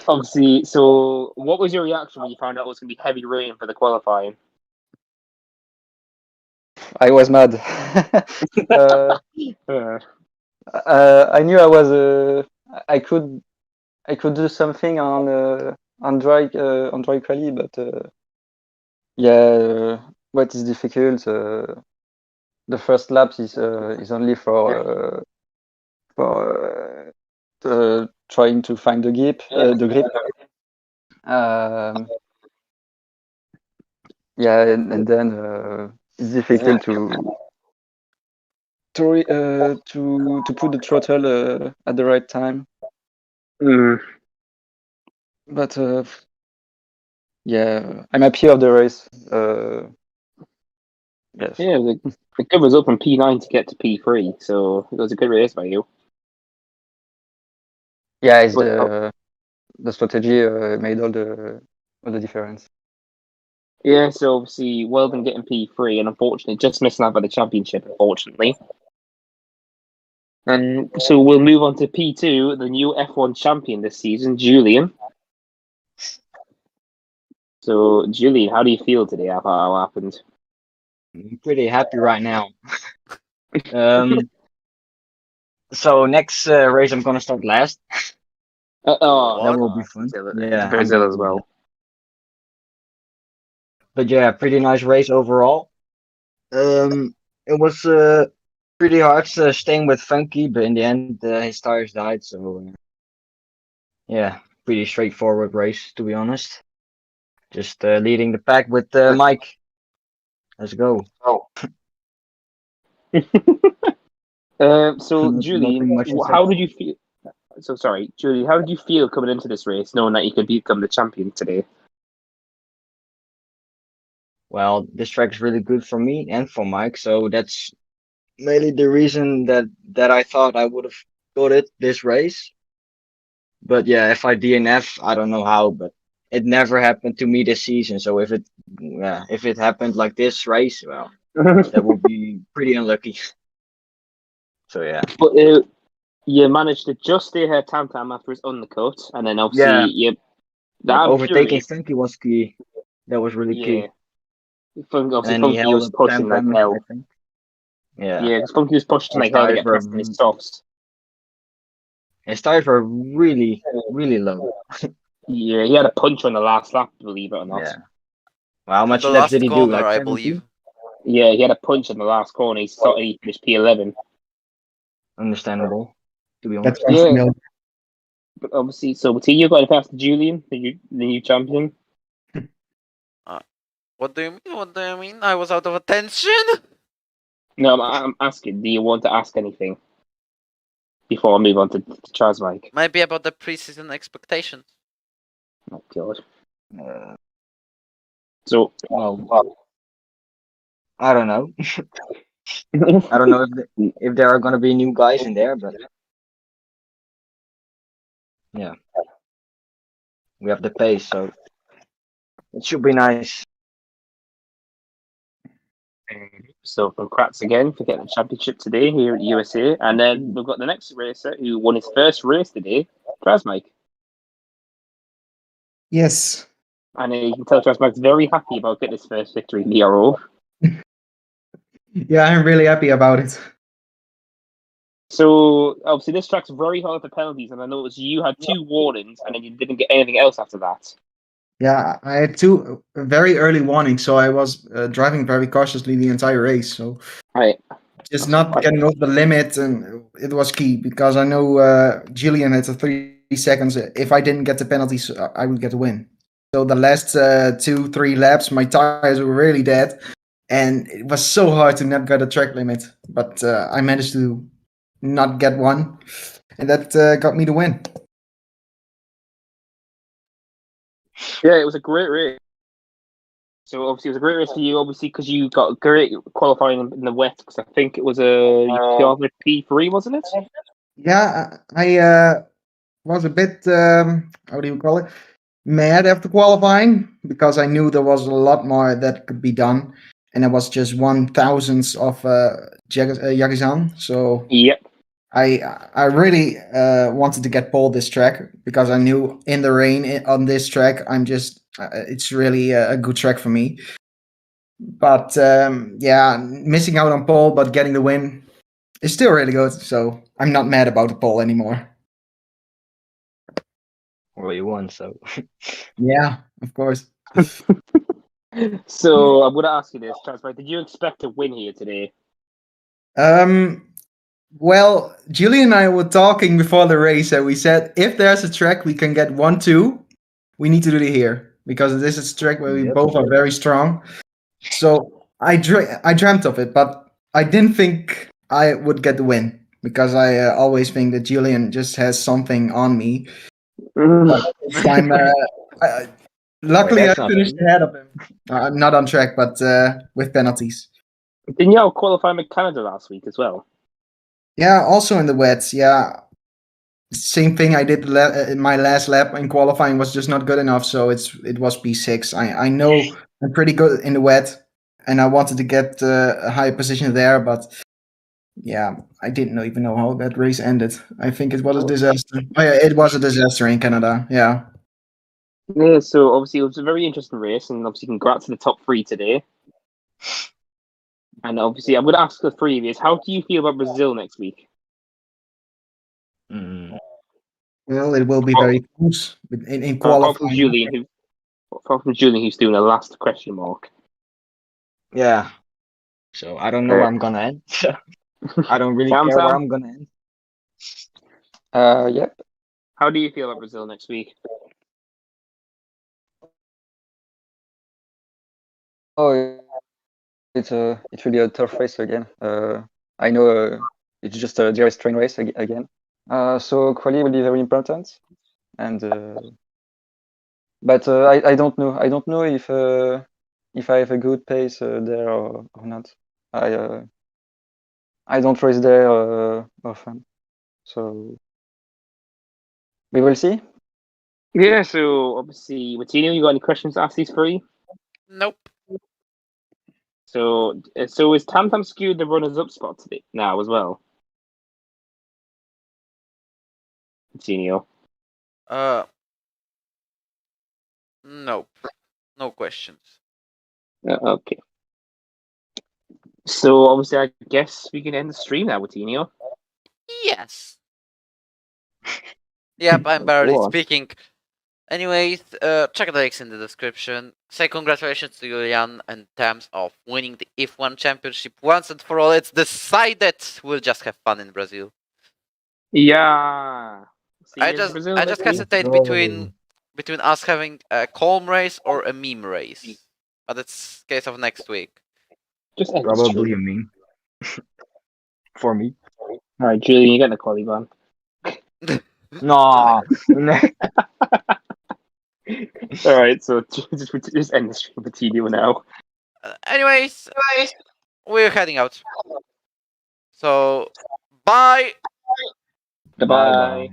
Obviously, so what was your reaction when you found out it was going to be heavy rain for the qualifying? I was mad. I knew I could do something on dry quali, but yeah, what is difficult. The first lap is only for trying to find the grip. Yeah, and then it's difficult to put the throttle at the right time. But yeah, I'm happy of the race. Yes. Yeah, the good result from P9 to get to P3, so it was a good race by you. Yeah, it's the strategy made all the difference. Yeah, so obviously, well done getting P3, and unfortunately, just missing out by the championship, unfortunately. And so we'll move on to P2, the new F1 champion this season, Julian. So, Julian, how do you feel today after how happened? I'm pretty happy right now. So next race I'm gonna start last. Oh, That will be fun. Brazil, Yeah, Brazil as well. But yeah, pretty nice race overall. It was pretty hard staying with Funky, but in the end his tires died. So yeah, pretty straightforward race to be honest. Just leading the pack with Mike. Let's go. So Julian, Nothing much to say. how did you feel? So sorry, Julian, how did you feel coming into this race, knowing that you could become the champion today? Well, this track is really good for me and for Mike, so that's mainly the reason that I thought I would have got it this race. But yeah, if I DNF, I don't know how, but it never happened to me this season. So if it happened like this race, well, that would be pretty unlucky. So yeah. But you managed to just stay ahead Tam Tam after his undercut, and then obviously Yeah. you. Like I'm overtaking curious. Funky was key. That was really key. Obviously, And he Funky held was up pushing like Tam, hell. I think. Yeah. Yeah, because Funky was pushing His like hell to tires get were past his stops. really, really low. Yeah, he had a punch on the last lap, believe it or not. Yeah. Well, how On much the laps last did he do? corner, Like I 17? believe. Yeah, he had a punch in the last corner. He finished P11. Understandable, to be honest. That's sounds Yeah. familiar. But obviously, so Wojtinho got to pass Julian, the new champion. What do you mean? What do you mean? I was out of attention? No, I'm asking. Do you want to ask anything before I move on to Chaz Mike? Maybe about the preseason expectations. Oh God. Uh, So, well, I don't know. I don't know if there are gonna be new guys in there, but yeah, we have the pace, so it should be nice. So congrats again for getting the championship today here at USA. And then we've got the next racer who won his first race today, Chaz Mike. Yes. And you can tell Chaz Mike's very happy about getting his first victory in the RO. Yeah, I'm really happy about it. So obviously this track's very hard for penalties, and I noticed you had 2 warnings and then you didn't get anything else after that. Yeah, I had 2 very early warnings, so I was driving very cautiously the entire race. So Right. just not getting over the limit, and it was key because I know Julian had the 3 seconds. If I didn't get the penalties, I would get the win. So the last 2-3 laps, my tires were really dead, and it was so hard to not get a track limit. But I managed to not get one, and that got me the win. Yeah, it was a great race. So obviously it was a great race for you, obviously, because you got great qualifying in the wet. Because I think it was a P3, wasn't it? Yeah, I was a bit how do you call it? Mad after qualifying because I knew there was a lot more that could be done, and it was just 1/1000th of Yagizan. So Yep. I really wanted to get pole this track because I knew in the rain on this track it's really a good track for me. But yeah, missing out on pole but getting the win is still really good. So I'm not mad about the pole anymore. Well, you won, so Yeah, of course. So I'm going to ask you this, Chaz, did you expect to win here today? Well, Julie and I were talking before the race, and we said if there's a track we can get 1-2, we need to do it here because this is a track where we Yep. both are very strong. So I dreamt of it, but I didn't think I would get the win because I always think that Julian just has something on me. But this time, luckily, Wait, I that's not finished true. ahead of him. Not on track, but with penalties. Didn't you qualify in Canada last week as well? Yeah, also in the wets. Yeah, same thing I did in my last lap in qualifying was just not good enough. So it was P6. I know I'm pretty good in the wet, and I wanted to get a higher position there, but yeah, I didn't even know how that race ended. I think it was a disaster. Oh, yeah, it was a disaster in Canada. Yeah. Yeah, so obviously it was a very interesting race, and obviously congrats to the top 3 today. And obviously I'm going to ask the 3 of you, how do you feel about Brazil next week? Mm. Well, it will be very close in Apart from qualifying. Julian, from Julian, who's doing a last question mark. Yeah. So I don't know where I'm gonna end. I don't really care where I'm gonna end. Yep. How do you feel about Brazil next week? Oh, it's really a tough race again. I know it's just a direct train race again. So quali will be very important, and but I don't know. I don't know if I have a good pace there or not. I don't race there often, so we will see. Yeah, so obviously, Wojtinho, you got any questions to ask these three? Nope. So is Tam Tam skewed the runners-up spot today now as well? Wojtinho. Nope. No questions. Okay. So obviously, I guess we can end the stream now, Wojtinho. Yes. Yep, I'm barely Go on. speaking. Anyways, check the links in the description. Say congratulations to Julian in terms of winning the F1 championship once and for all. It's decided. We'll just have fun in Brazil. Yeah. See you I in just Brazil, I just maybe? hesitate between us having a calm race or a meme race. But it's case of next week. Just end the Probably stream. a meme. For me. All right, Julian, you're getting a quali ban. No. All right, so just end the stream with Wojtinho now. Anyways, we're heading out. So, bye. Goodbye. Bye.